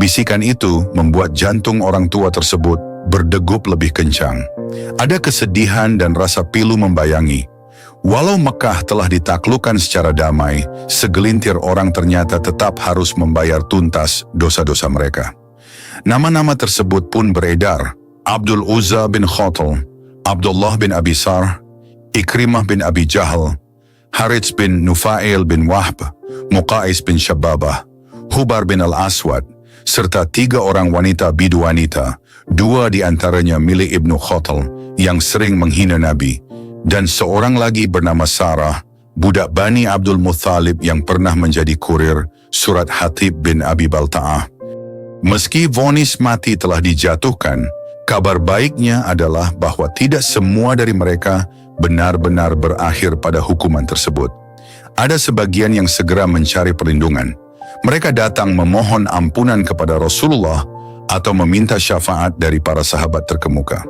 Bisikan itu membuat jantung orang tua tersebut berdegup lebih kencang. Ada kesedihan dan rasa pilu membayangi. Walau Mekah telah ditaklukkan secara damai, segelintir orang ternyata tetap harus membayar tuntas dosa-dosa mereka. Nama-nama tersebut pun beredar: Abdul Uzza bin Khatal, Abdullah bin Abi Sarh, Ikrimah bin Abi Jahal, Harits bin Nufail bin Wahb, Muqais bin Shababah, Hubar bin Al-Aswad, serta 3 orang wanita bidu wanita, 2 di antaranya milik Ibnu Khatal yang sering menghina Nabi, dan seorang lagi bernama Sarah, budak Bani Abdul Muthalib yang pernah menjadi kurir surat Hatib bin Abi Balta'ah. Meski vonis mati telah dijatuhkan, kabar baiknya adalah bahwa tidak semua dari mereka benar-benar berakhir pada hukuman tersebut. Ada sebagian yang segera mencari perlindungan. Mereka datang memohon ampunan kepada Rasulullah atau meminta syafaat dari para sahabat terkemuka.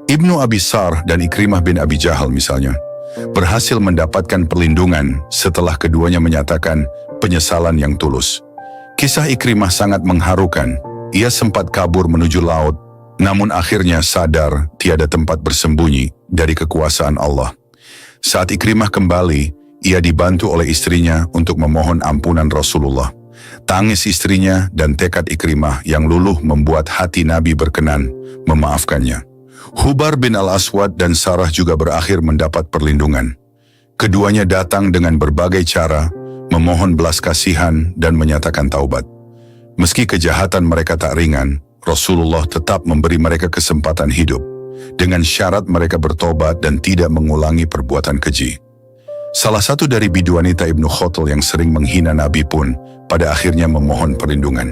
Ibnu Abi Sarh dan Ikrimah bin Abi Jahal misalnya, berhasil mendapatkan perlindungan setelah keduanya menyatakan penyesalan yang tulus. Kisah Ikrimah sangat mengharukan. Ia sempat kabur menuju laut, namun akhirnya sadar tiada tempat bersembunyi dari kekuasaan Allah. Saat Ikrimah kembali, ia dibantu oleh istrinya untuk memohon ampunan Rasulullah. Tangis istrinya dan tekad Ikrimah yang luluh membuat hati Nabi berkenan memaafkannya. Hubar bin Al-Aswad dan Sarah juga berakhir mendapat perlindungan. Keduanya datang dengan berbagai cara, memohon belas kasihan dan menyatakan taubat. Meski kejahatan mereka tak ringan, Rasulullah tetap memberi mereka kesempatan hidup, dengan syarat mereka bertobat dan tidak mengulangi perbuatan keji. Salah satu dari bidu wanita Ibnu Khatal yang sering menghina Nabi pun pada akhirnya memohon perlindungan.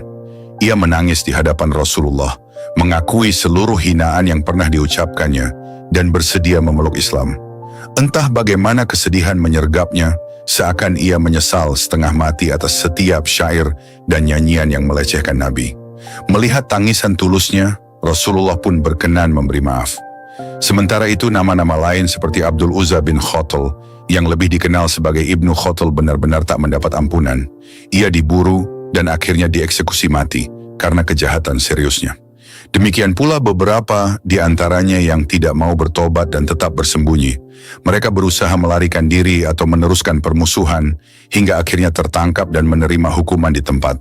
Ia menangis di hadapan Rasulullah, mengakui seluruh hinaan yang pernah diucapkannya, dan bersedia memeluk Islam. Entah bagaimana kesedihan menyergapnya, seakan ia menyesal setengah mati atas setiap syair dan nyanyian yang melecehkan Nabi. Melihat tangisan tulusnya, Rasulullah pun berkenan memberi maaf. Sementara itu nama-nama lain seperti Abdul Uzza bin Khatal, yang lebih dikenal sebagai Ibnu Khatal benar-benar tak mendapat ampunan. Ia diburu dan akhirnya dieksekusi mati karena kejahatan seriusnya. Demikian pula beberapa di antaranya yang tidak mau bertobat dan tetap bersembunyi. Mereka berusaha melarikan diri atau meneruskan permusuhan hingga akhirnya tertangkap dan menerima hukuman di tempat.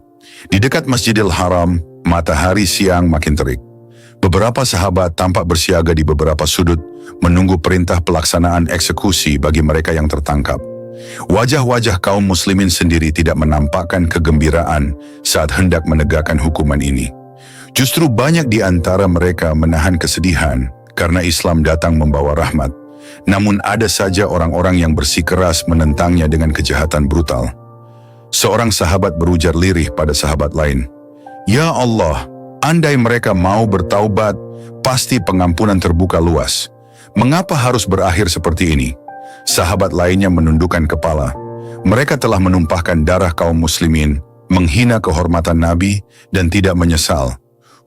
Di dekat Masjidil Haram, matahari siang makin terik. Beberapa sahabat tampak bersiaga di beberapa sudut, menunggu perintah pelaksanaan eksekusi bagi mereka yang tertangkap. Wajah-wajah kaum muslimin sendiri tidak menampakkan kegembiraan saat hendak menegakkan hukuman ini. Justru banyak di antara mereka menahan kesedihan karena Islam datang membawa rahmat. Namun ada saja orang-orang yang bersikeras menentangnya dengan kejahatan brutal. Seorang sahabat berujar lirih pada sahabat lain, "Ya Allah, andai mereka mau bertaubat, pasti pengampunan terbuka luas. Mengapa harus berakhir seperti ini?" Sahabat lainnya menundukkan kepala. Mereka telah menumpahkan darah kaum muslimin, menghina kehormatan Nabi, dan tidak menyesal.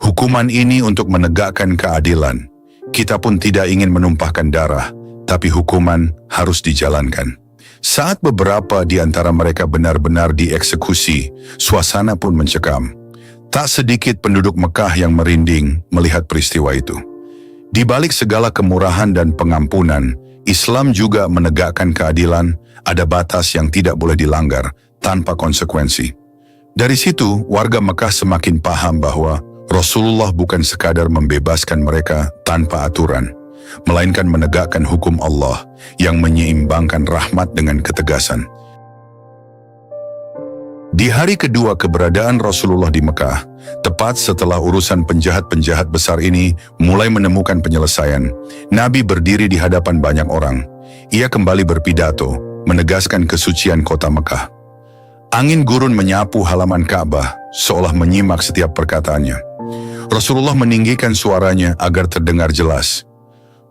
Hukuman ini untuk menegakkan keadilan. Kita pun tidak ingin menumpahkan darah, tapi hukuman harus dijalankan. Saat beberapa di antara mereka benar-benar dieksekusi, suasana pun mencekam. Tak sedikit penduduk Mekah yang merinding melihat peristiwa itu. Di balik segala kemurahan dan pengampunan, Islam juga menegakkan keadilan, ada batas yang tidak boleh dilanggar tanpa konsekuensi. Dari situ, warga Mekah semakin paham bahwa Rasulullah bukan sekadar membebaskan mereka tanpa aturan, melainkan menegakkan hukum Allah yang menyeimbangkan rahmat dengan ketegasan. Di hari kedua keberadaan Rasulullah di Mekah, tepat setelah urusan penjahat-penjahat besar ini mulai menemukan penyelesaian, Nabi berdiri di hadapan banyak orang. Ia kembali berpidato, menegaskan kesucian kota Mekah. Angin gurun menyapu halaman Ka'bah, seolah menyimak setiap perkataannya. Rasulullah meninggikan suaranya agar terdengar jelas.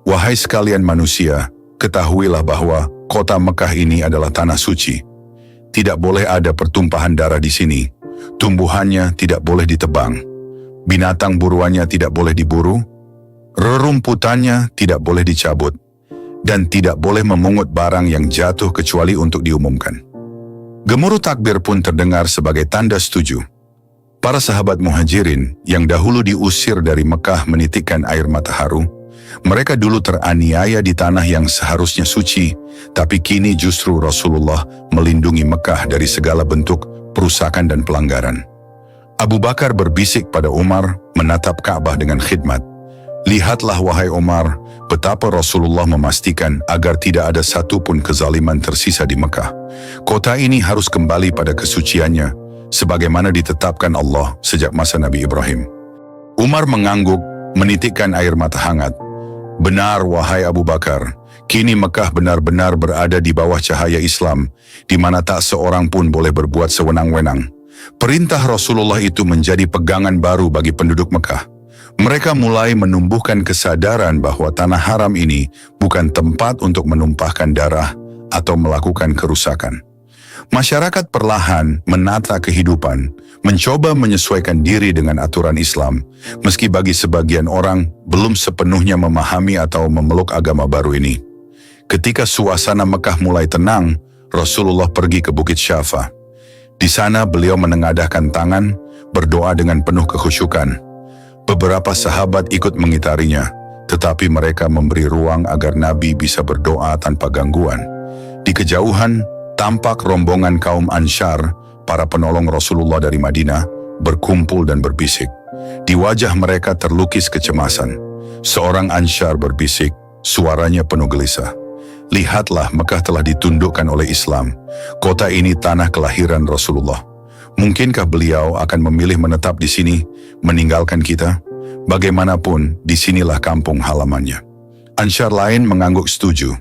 Wahai sekalian manusia, ketahuilah bahwa kota Mekah ini adalah tanah suci. Tidak boleh ada pertumpahan darah di sini. Tumbuhannya tidak boleh ditebang. Binatang buruannya tidak boleh diburu. Rerumputannya tidak boleh dicabut. Dan tidak boleh memungut barang yang jatuh kecuali untuk diumumkan. Gemuruh takbir pun terdengar sebagai tanda setuju. Para sahabat Muhajirin yang dahulu diusir dari Mekah menitikkan air mata haru. Mereka dulu teraniaya di tanah yang seharusnya suci, tapi kini justru Rasulullah melindungi Mekah dari segala bentuk perusakan dan pelanggaran. Abu Bakar berbisik pada Umar, menatap Ka'bah dengan khidmat. Lihatlah wahai Umar, betapa Rasulullah memastikan agar tidak ada satupun kezaliman tersisa di Mekah. Kota ini harus kembali pada kesuciannya, sebagaimana ditetapkan Allah sejak masa Nabi Ibrahim. Umar mengangguk, menitikkan air mata hangat. Benar wahai Abu Bakar, kini Mekah benar-benar berada di bawah cahaya Islam, di mana tak seorang pun boleh berbuat sewenang-wenang. Perintah Rasulullah itu menjadi pegangan baru bagi penduduk Mekah. Mereka mulai menumbuhkan kesadaran bahwa tanah haram ini bukan tempat untuk menumpahkan darah atau melakukan kerusakan. Masyarakat perlahan menata kehidupan, mencoba menyesuaikan diri dengan aturan Islam, meski bagi sebagian orang belum sepenuhnya memahami atau memeluk agama baru ini. Ketika suasana Mekah mulai tenang, Rasulullah pergi ke Bukit Syafa. Di sana beliau menengadahkan tangan, berdoa dengan penuh kekhusyukan. Beberapa sahabat ikut mengitarinya, tetapi mereka memberi ruang agar Nabi bisa berdoa tanpa gangguan. Di kejauhan, tampak rombongan kaum Ansyar, para penolong Rasulullah dari Madinah, berkumpul dan berbisik. Di wajah mereka terlukis kecemasan. Seorang Ansyar berbisik, suaranya penuh gelisah. Lihatlah, Mekah telah ditundukkan oleh Islam. Kota ini tanah kelahiran Rasulullah. Mungkinkah beliau akan memilih menetap di sini, meninggalkan kita? Bagaimanapun, disinilah kampung halamannya. Ansyar lain mengangguk setuju.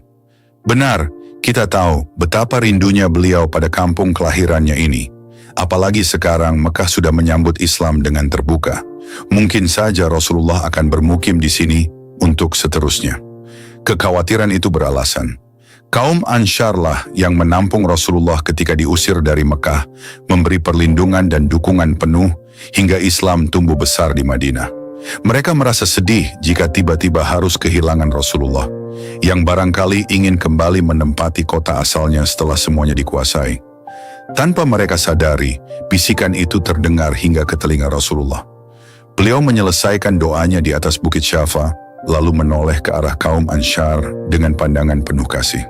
Benar, kita tahu betapa rindunya beliau pada kampung kelahirannya ini. Apalagi sekarang Mekah sudah menyambut Islam dengan terbuka. Mungkin saja Rasulullah akan bermukim di sini untuk seterusnya. Kekhawatiran itu beralasan. Kaum Ansyarlah yang menampung Rasulullah ketika diusir dari Mekah, memberi perlindungan dan dukungan penuh hingga Islam tumbuh besar di Madinah. Mereka merasa sedih jika tiba-tiba harus kehilangan Rasulullah, yang barangkali ingin kembali menempati kota asalnya setelah semuanya dikuasai. Tanpa mereka sadari, bisikan itu terdengar hingga ke telinga Rasulullah. Beliau menyelesaikan doanya di atas Bukit Syafa, lalu menoleh ke arah kaum Ansyar dengan pandangan penuh kasih.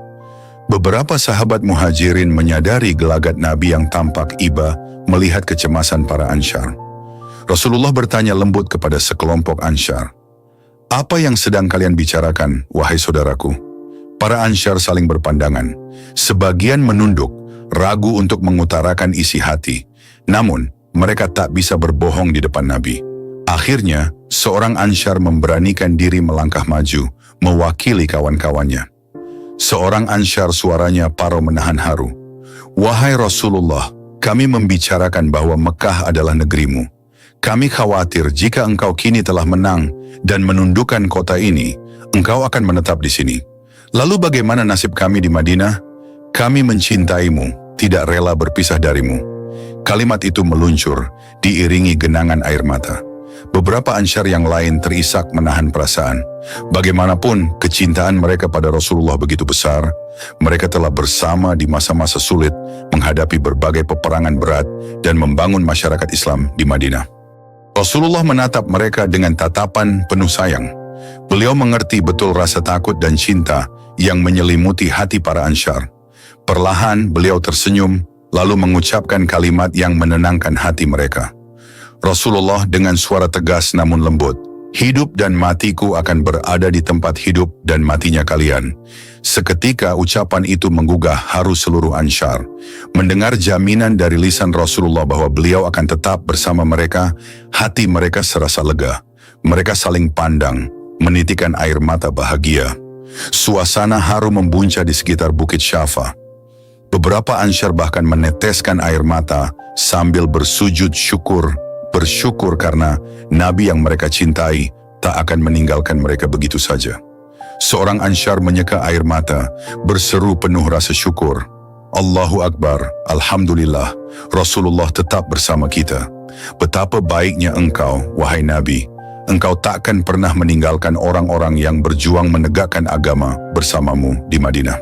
Beberapa sahabat Muhajirin menyadari gelagat Nabi yang tampak iba melihat kecemasan para Ansyar. Rasulullah bertanya lembut kepada sekelompok Ansyar, "Apa yang sedang kalian bicarakan, wahai saudaraku?" Para Ansyar saling berpandangan. Sebagian menunduk, ragu untuk mengutarakan isi hati. Namun, mereka tak bisa berbohong di depan Nabi. Akhirnya, seorang Ansyar memberanikan diri melangkah maju, mewakili kawan-kawannya. Seorang Ansyar suaranya paruh menahan haru. "Wahai Rasulullah, kami membicarakan bahwa Mekah adalah negerimu. Kami khawatir jika engkau kini telah menang dan menundukkan kota ini, engkau akan menetap di sini. Lalu bagaimana nasib kami di Madinah? Kami mencintaimu, tidak rela berpisah darimu." Kalimat itu meluncur, diiringi genangan air mata. Beberapa Ansyar yang lain terisak menahan perasaan. Bagaimanapun, kecintaan mereka pada Rasulullah begitu besar. Mereka telah bersama di masa-masa sulit, menghadapi berbagai peperangan berat, dan membangun masyarakat Islam di Madinah. Rasulullah menatap mereka dengan tatapan penuh sayang. Beliau mengerti betul rasa takut dan cinta yang menyelimuti hati para Ansyar. Perlahan beliau tersenyum, lalu mengucapkan kalimat yang menenangkan hati mereka. Rasulullah dengan suara tegas namun lembut, "Hidup dan matiku akan berada di tempat hidup dan matinya kalian." Seketika ucapan itu menggugah haru seluruh Ansyar. Mendengar jaminan dari lisan Rasulullah bahwa beliau akan tetap bersama mereka, hati mereka serasa lega. Mereka saling pandang, menitikan air mata bahagia. Suasana haru membuncah di sekitar Bukit Syafa. Beberapa Ansyar bahkan meneteskan air mata sambil bersyukur karena Nabi yang mereka cintai tak akan meninggalkan mereka begitu saja. Seorang Ansyar menyeka air mata, berseru penuh rasa syukur, "Allahu Akbar, Alhamdulillah, Rasulullah tetap bersama kita. Betapa baiknya engkau, wahai Nabi. Engkau takkan pernah meninggalkan orang-orang yang berjuang menegakkan agama bersamamu di Madinah."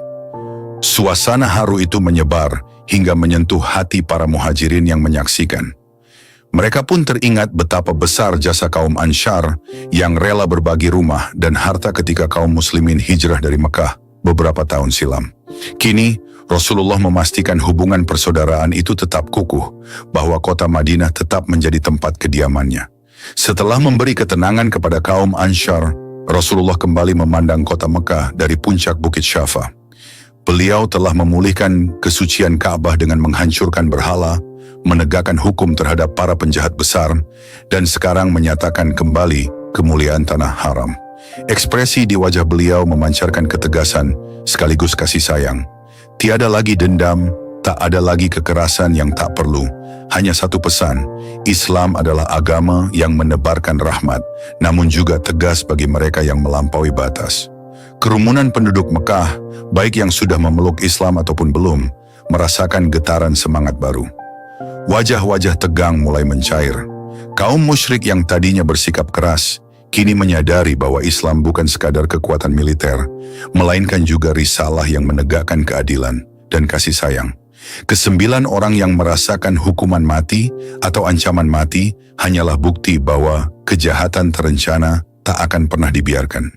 Suasana haru itu menyebar hingga menyentuh hati para muhajirin yang menyaksikan. Mereka pun teringat betapa besar jasa kaum Ansyar yang rela berbagi rumah dan harta ketika kaum muslimin hijrah dari Mekah beberapa tahun silam. Kini, Rasulullah memastikan hubungan persaudaraan itu tetap kukuh, bahwa kota Madinah tetap menjadi tempat kediamannya. Setelah memberi ketenangan kepada kaum Ansyar, Rasulullah kembali memandang kota Mekah dari puncak Bukit Syafa. Beliau telah memulihkan kesucian Ka'bah dengan menghancurkan berhala, menegakkan hukum terhadap para penjahat besar, dan sekarang menyatakan kembali kemuliaan tanah haram. Ekspresi di wajah beliau memancarkan ketegasan sekaligus kasih sayang. Tiada lagi dendam, tak ada lagi kekerasan yang tak perlu. Hanya satu pesan, Islam adalah agama yang menebarkan rahmat, namun juga tegas bagi mereka yang melampaui batas. Kerumunan penduduk Mekah, baik yang sudah memeluk Islam ataupun belum, merasakan getaran semangat baru. Wajah-wajah tegang mulai mencair. Kaum musyrik yang tadinya bersikap keras, kini menyadari bahwa Islam bukan sekadar kekuatan militer, melainkan juga risalah yang menegakkan keadilan dan kasih sayang. Kesembilan orang yang merasakan hukuman mati atau ancaman mati hanyalah bukti bahwa kejahatan terencana tak akan pernah dibiarkan.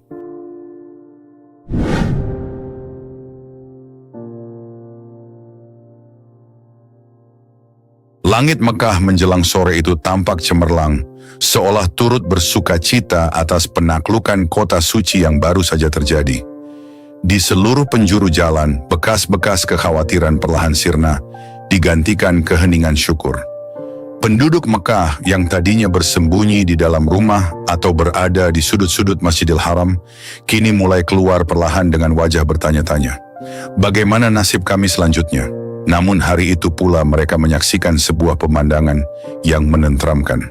Langit Mekah menjelang sore itu tampak cemerlang, seolah turut bersuka cita atas penaklukan kota suci yang baru saja terjadi. Di seluruh penjuru jalan, bekas-bekas kekhawatiran perlahan sirna, digantikan keheningan syukur. Penduduk Mekah yang tadinya bersembunyi di dalam rumah atau berada di sudut-sudut Masjidil Haram, kini mulai keluar perlahan dengan wajah bertanya-tanya, bagaimana nasib kami selanjutnya? Namun hari itu pula mereka menyaksikan sebuah pemandangan yang menenteramkan.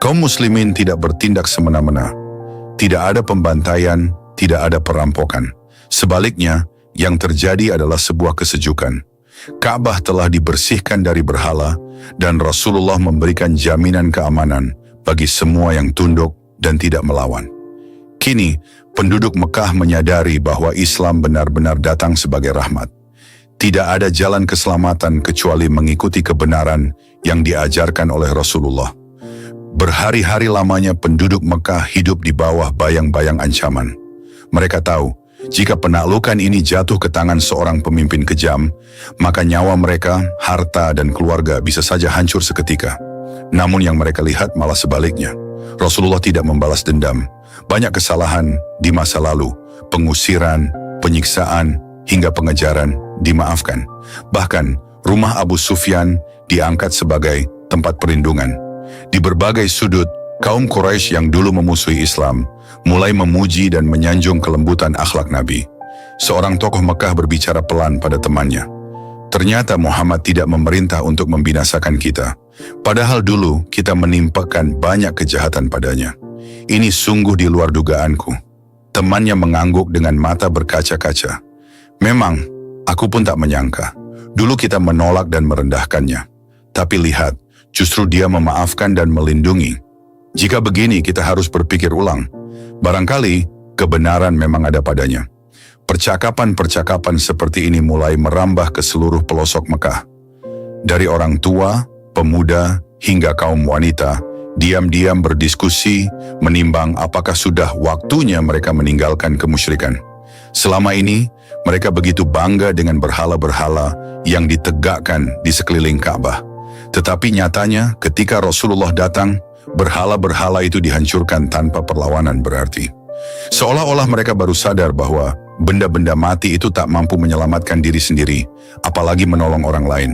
Kaum muslimin tidak bertindak semena-mena. Tidak ada pembantaian, tidak ada perampokan. Sebaliknya, yang terjadi adalah sebuah kesejukan. Ka'bah telah dibersihkan dari berhala, dan Rasulullah memberikan jaminan keamanan bagi semua yang tunduk dan tidak melawan. Kini, penduduk Mekah menyadari bahwa Islam benar-benar datang sebagai rahmat. Tidak ada jalan keselamatan kecuali mengikuti kebenaran yang diajarkan oleh Rasulullah. Berhari-hari lamanya penduduk Mekah hidup di bawah bayang-bayang ancaman. Mereka tahu, jika penaklukan ini jatuh ke tangan seorang pemimpin kejam, maka nyawa mereka, harta dan keluarga bisa saja hancur seketika. Namun yang mereka lihat malah sebaliknya. Rasulullah tidak membalas dendam. Banyak kesalahan di masa lalu, pengusiran, penyiksaan, hingga pengejaran dimaafkan. Bahkan, rumah Abu Sufyan diangkat sebagai tempat perlindungan. Di berbagai sudut, kaum Quraisy yang dulu memusuhi Islam mulai memuji dan menyanjung kelembutan akhlak Nabi. Seorang tokoh Mekah berbicara pelan pada temannya. Ternyata Muhammad tidak memerintah untuk membinasakan kita. Padahal dulu kita menimpakan banyak kejahatan padanya. Ini sungguh di luar dugaanku. Temannya mengangguk dengan mata berkaca-kaca. Memang, aku pun tak menyangka. Dulu kita menolak dan merendahkannya. Tapi lihat, justru dia memaafkan dan melindungi. Jika begini, kita harus berpikir ulang. Barangkali, kebenaran memang ada padanya. Percakapan-percakapan seperti ini mulai merambah ke seluruh pelosok Mekah. Dari orang tua, pemuda, hingga kaum wanita, Diam-diam berdiskusi, menimbang apakah sudah waktunya mereka meninggalkan kemusyrikan. Selama ini, mereka begitu bangga dengan berhala-berhala yang ditegakkan di sekeliling Ka'bah. Tetapi nyatanya, ketika Rasulullah datang, berhala-berhala itu dihancurkan tanpa perlawanan berarti. Seolah-olah mereka baru sadar bahwa benda-benda mati itu tak mampu menyelamatkan diri sendiri, apalagi menolong orang lain.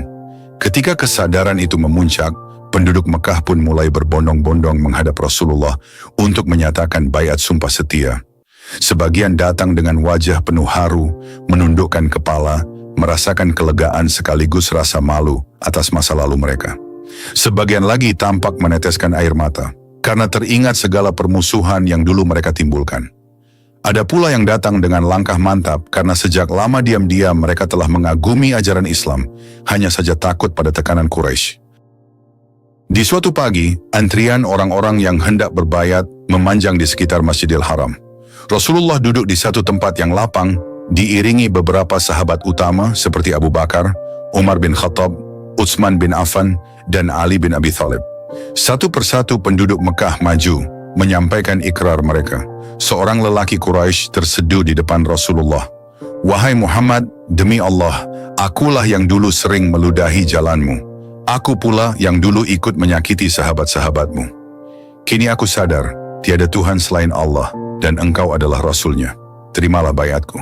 Ketika kesadaran itu memuncak, penduduk Mekah pun mulai berbondong-bondong menghadap Rasulullah untuk menyatakan baiat sumpah setia. Sebagian datang dengan wajah penuh haru, menundukkan kepala, merasakan kelegaan sekaligus rasa malu atas masa lalu mereka. Sebagian lagi tampak meneteskan air mata, karena teringat segala permusuhan yang dulu mereka timbulkan. Ada pula yang datang dengan langkah mantap karena sejak lama diam-diam mereka telah mengagumi ajaran Islam, hanya saja takut pada tekanan Quraisy. Di suatu pagi, antrian orang-orang yang hendak berbaiat memanjang di sekitar Masjidil Haram. Rasulullah duduk di satu tempat yang lapang, diiringi beberapa sahabat utama seperti Abu Bakar, Umar bin Khattab, Utsman bin Affan, dan Ali bin Abi Thalib. Satu persatu penduduk Mekah maju, menyampaikan ikrar mereka. Seorang lelaki Quraisy terseduh di depan Rasulullah. "Wahai Muhammad, demi Allah, akulah yang dulu sering meludahi jalanmu. Aku pula yang dulu ikut menyakiti sahabat-sahabatmu. Kini aku sadar, tiada Tuhan selain Allah, dan engkau adalah Rasul-Nya. Terimalah baiatku."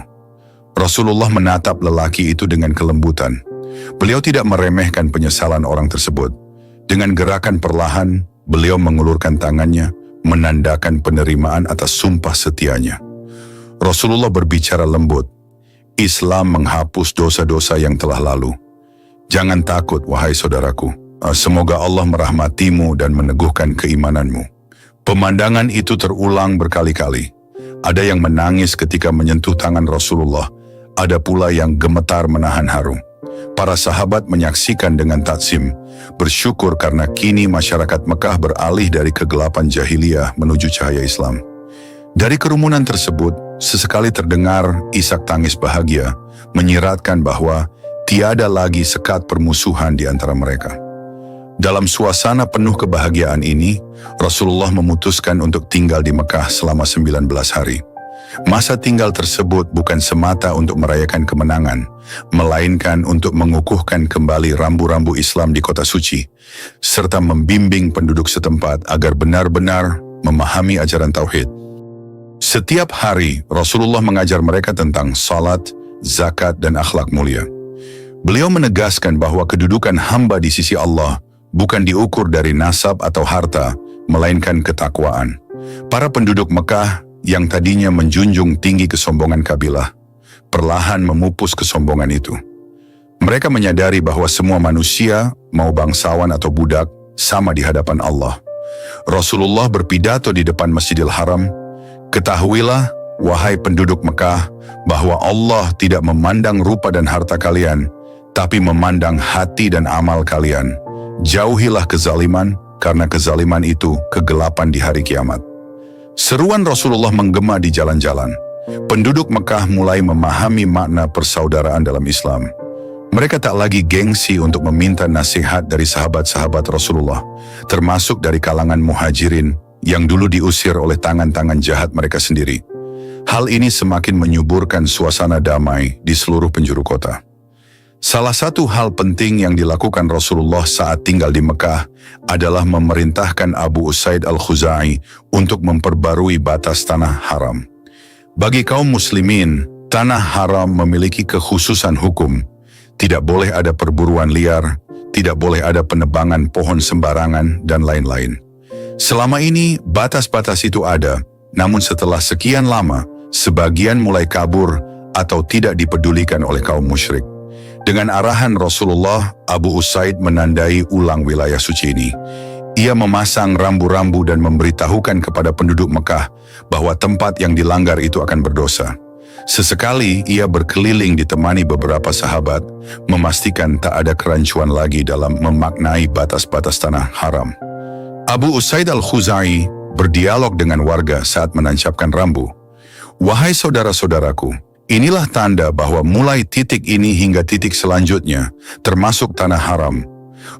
Rasulullah menatap lelaki itu dengan kelembutan. Beliau tidak meremehkan penyesalan orang tersebut. Dengan gerakan perlahan, beliau mengulurkan tangannya, menandakan penerimaan atas sumpah setianya. Rasulullah berbicara lembut, "Islam menghapus dosa-dosa yang telah lalu. Jangan takut, wahai saudaraku. Semoga Allah merahmatimu dan meneguhkan keimananmu." Pemandangan itu terulang berkali-kali. Ada yang menangis ketika menyentuh tangan Rasulullah, ada pula yang gemetar menahan haru. Para sahabat menyaksikan dengan taksim, bersyukur karena kini masyarakat Mekah beralih dari kegelapan jahiliyah menuju cahaya Islam. Dari kerumunan tersebut, sesekali terdengar isak tangis bahagia, menyiratkan bahwa tiada lagi sekat permusuhan di antara mereka. Dalam suasana penuh kebahagiaan ini, Rasulullah memutuskan untuk tinggal di Mekah selama 19 hari. Masa tinggal tersebut bukan semata untuk merayakan kemenangan, melainkan untuk mengukuhkan kembali rambu-rambu Islam di kota suci, serta membimbing penduduk setempat agar benar-benar memahami ajaran Tauhid. Setiap hari, Rasulullah mengajar mereka tentang salat, zakat, dan akhlak mulia. Beliau menegaskan bahwa kedudukan hamba di sisi Allah bukan diukur dari nasab atau harta, melainkan ketakwaan. Para penduduk Mekah yang tadinya menjunjung tinggi kesombongan kabilah, perlahan memupus kesombongan itu. Mereka menyadari bahwa semua manusia, mau bangsawan atau budak, sama di hadapan Allah. Rasulullah berpidato di depan Masjidil Haram, "Ketahuilah, wahai penduduk Mekah, bahwa Allah tidak memandang rupa dan harta kalian, tapi memandang hati dan amal kalian. Jauhilah kezaliman, karena kezaliman itu kegelapan di hari kiamat." Seruan Rasulullah menggema di jalan-jalan. Penduduk Mekah mulai memahami makna persaudaraan dalam Islam. Mereka tak lagi gengsi untuk meminta nasihat dari sahabat-sahabat Rasulullah, termasuk dari kalangan muhajirin yang dulu diusir oleh tangan-tangan jahat mereka sendiri. Hal ini semakin menyuburkan suasana damai di seluruh penjuru kota. Salah satu hal penting yang dilakukan Rasulullah saat tinggal di Mekah adalah memerintahkan Abu Usaid al-Khuzai untuk memperbarui batas tanah haram. Bagi kaum muslimin, tanah haram memiliki kekhususan hukum. Tidak boleh ada perburuan liar, tidak boleh ada penebangan pohon sembarangan, dan lain-lain. Selama ini, batas-batas itu ada, namun setelah sekian lama, sebagian mulai kabur atau tidak dipedulikan oleh kaum musyrik. Dengan arahan Rasulullah, Abu Usaid menandai ulang wilayah suci ini. Ia memasang rambu-rambu dan memberitahukan kepada penduduk Mekah bahwa tempat yang dilanggar itu akan berdosa. Sesekali ia berkeliling ditemani beberapa sahabat, memastikan tak ada kerancuan lagi dalam memaknai batas-batas tanah haram. Abu Usaid al-Khuzai berdialog dengan warga saat menancapkan rambu. "Wahai saudara-saudaraku, inilah tanda bahwa mulai titik ini hingga titik selanjutnya, termasuk tanah haram,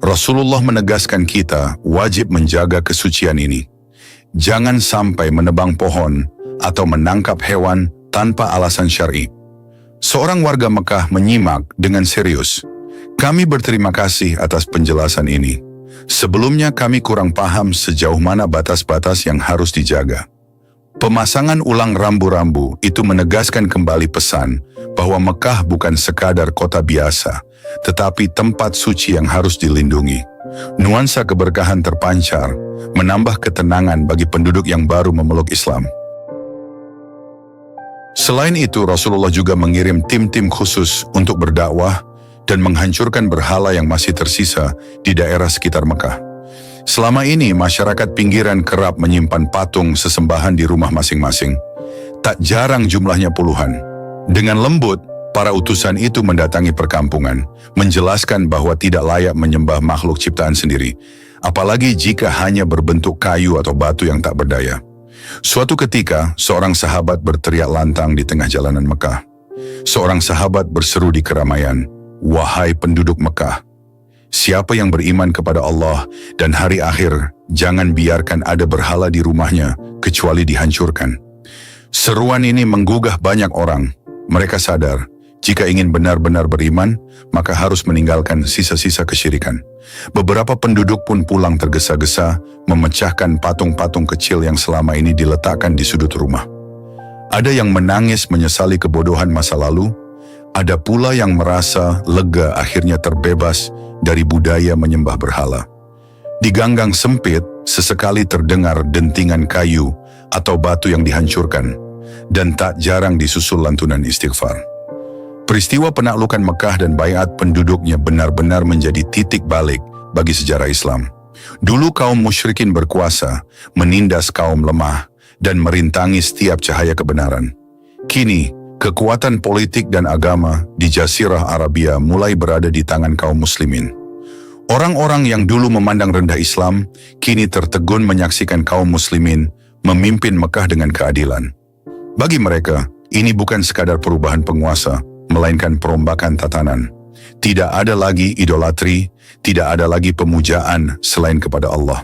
Rasulullah menegaskan kita wajib menjaga kesucian ini. Jangan sampai menebang pohon atau menangkap hewan tanpa alasan syar'i. Seorang warga Mekah menyimak dengan serius. Kami berterima kasih atas penjelasan ini. Sebelumnya kami kurang paham sejauh mana batas-batas yang harus dijaga. Pemasangan ulang rambu-rambu itu menegaskan kembali pesan bahwa Mekah bukan sekadar kota biasa, tetapi tempat suci yang harus dilindungi. Nuansa keberkahan terpancar, menambah ketenangan bagi penduduk yang baru memeluk Islam. Selain itu, Rasulullah juga mengirim tim-tim khusus untuk berdakwah dan menghancurkan berhala yang masih tersisa di daerah sekitar Mekah. Selama ini, masyarakat pinggiran kerap menyimpan patung sesembahan di rumah masing-masing. Tak jarang jumlahnya puluhan. Dengan lembut, para utusan itu mendatangi perkampungan, menjelaskan bahwa tidak layak menyembah makhluk ciptaan sendiri, apalagi jika hanya berbentuk kayu atau batu yang tak berdaya. Suatu ketika, seorang sahabat berteriak lantang di tengah jalanan Mekah. Seorang sahabat berseru di keramaian, "Wahai penduduk Mekah, siapa yang beriman kepada Allah dan hari akhir, jangan biarkan ada berhala di rumahnya, kecuali dihancurkan." Seruan ini menggugah banyak orang. Mereka sadar, jika ingin benar-benar beriman, maka harus meninggalkan sisa-sisa kesyirikan. Beberapa penduduk pun pulang tergesa-gesa, memecahkan patung-patung kecil yang selama ini diletakkan di sudut rumah. Ada yang menangis menyesali kebodohan masa lalu, ada pula yang merasa lega akhirnya terbebas dari budaya menyembah berhala. Di ganggang sempit, sesekali terdengar dentingan kayu atau batu yang dihancurkan, dan tak jarang disusul lantunan istighfar. Peristiwa penaklukan Mekah dan baiat penduduknya benar-benar menjadi titik balik bagi sejarah Islam. Dulu kaum musyrikin berkuasa, menindas kaum lemah, dan merintangi setiap cahaya kebenaran. Kini, kekuatan politik dan agama di Jazirah Arabia mulai berada di tangan kaum muslimin. Orang-orang yang dulu memandang rendah Islam, kini tertegun menyaksikan kaum muslimin memimpin Mekah dengan keadilan. Bagi mereka, ini bukan sekadar perubahan penguasa, melainkan perombakan tatanan. Tidak ada lagi idolatri, tidak ada lagi pemujaan selain kepada Allah.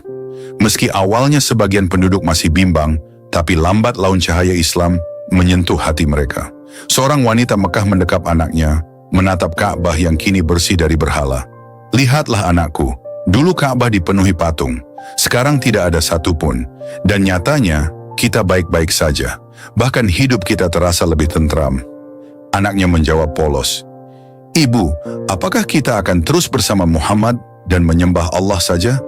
Meski awalnya sebagian penduduk masih bimbang, tapi lambat laun cahaya Islam menyentuh hati mereka. Seorang wanita Mekah mendekap anaknya, menatap Ka'bah yang kini bersih dari berhala. "Lihatlah anakku, dulu Ka'bah dipenuhi patung, sekarang tidak ada satupun, dan nyatanya kita baik-baik saja, bahkan hidup kita terasa lebih tentram." Anaknya menjawab polos, "Ibu, apakah kita akan terus bersama Muhammad dan menyembah Allah saja?"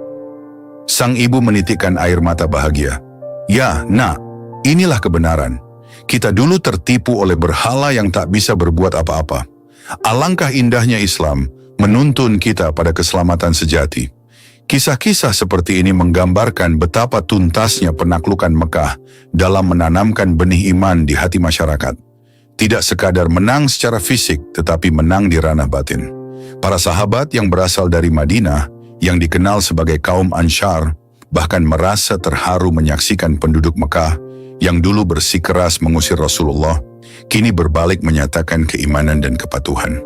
Sang ibu menitikkan air mata bahagia. "Ya, nak, inilah kebenaran. Kita dulu tertipu oleh berhala yang tak bisa berbuat apa-apa. Alangkah indahnya Islam menuntun kita pada keselamatan sejati." Kisah-kisah seperti ini menggambarkan betapa tuntasnya penaklukan Mekah dalam menanamkan benih iman di hati masyarakat. Tidak sekadar menang secara fisik, tetapi menang di ranah batin. Para sahabat yang berasal dari Madinah, yang dikenal sebagai kaum Ansyar, bahkan merasa terharu menyaksikan penduduk Mekah yang dulu bersikeras mengusir Rasulullah, kini berbalik menyatakan keimanan dan kepatuhan.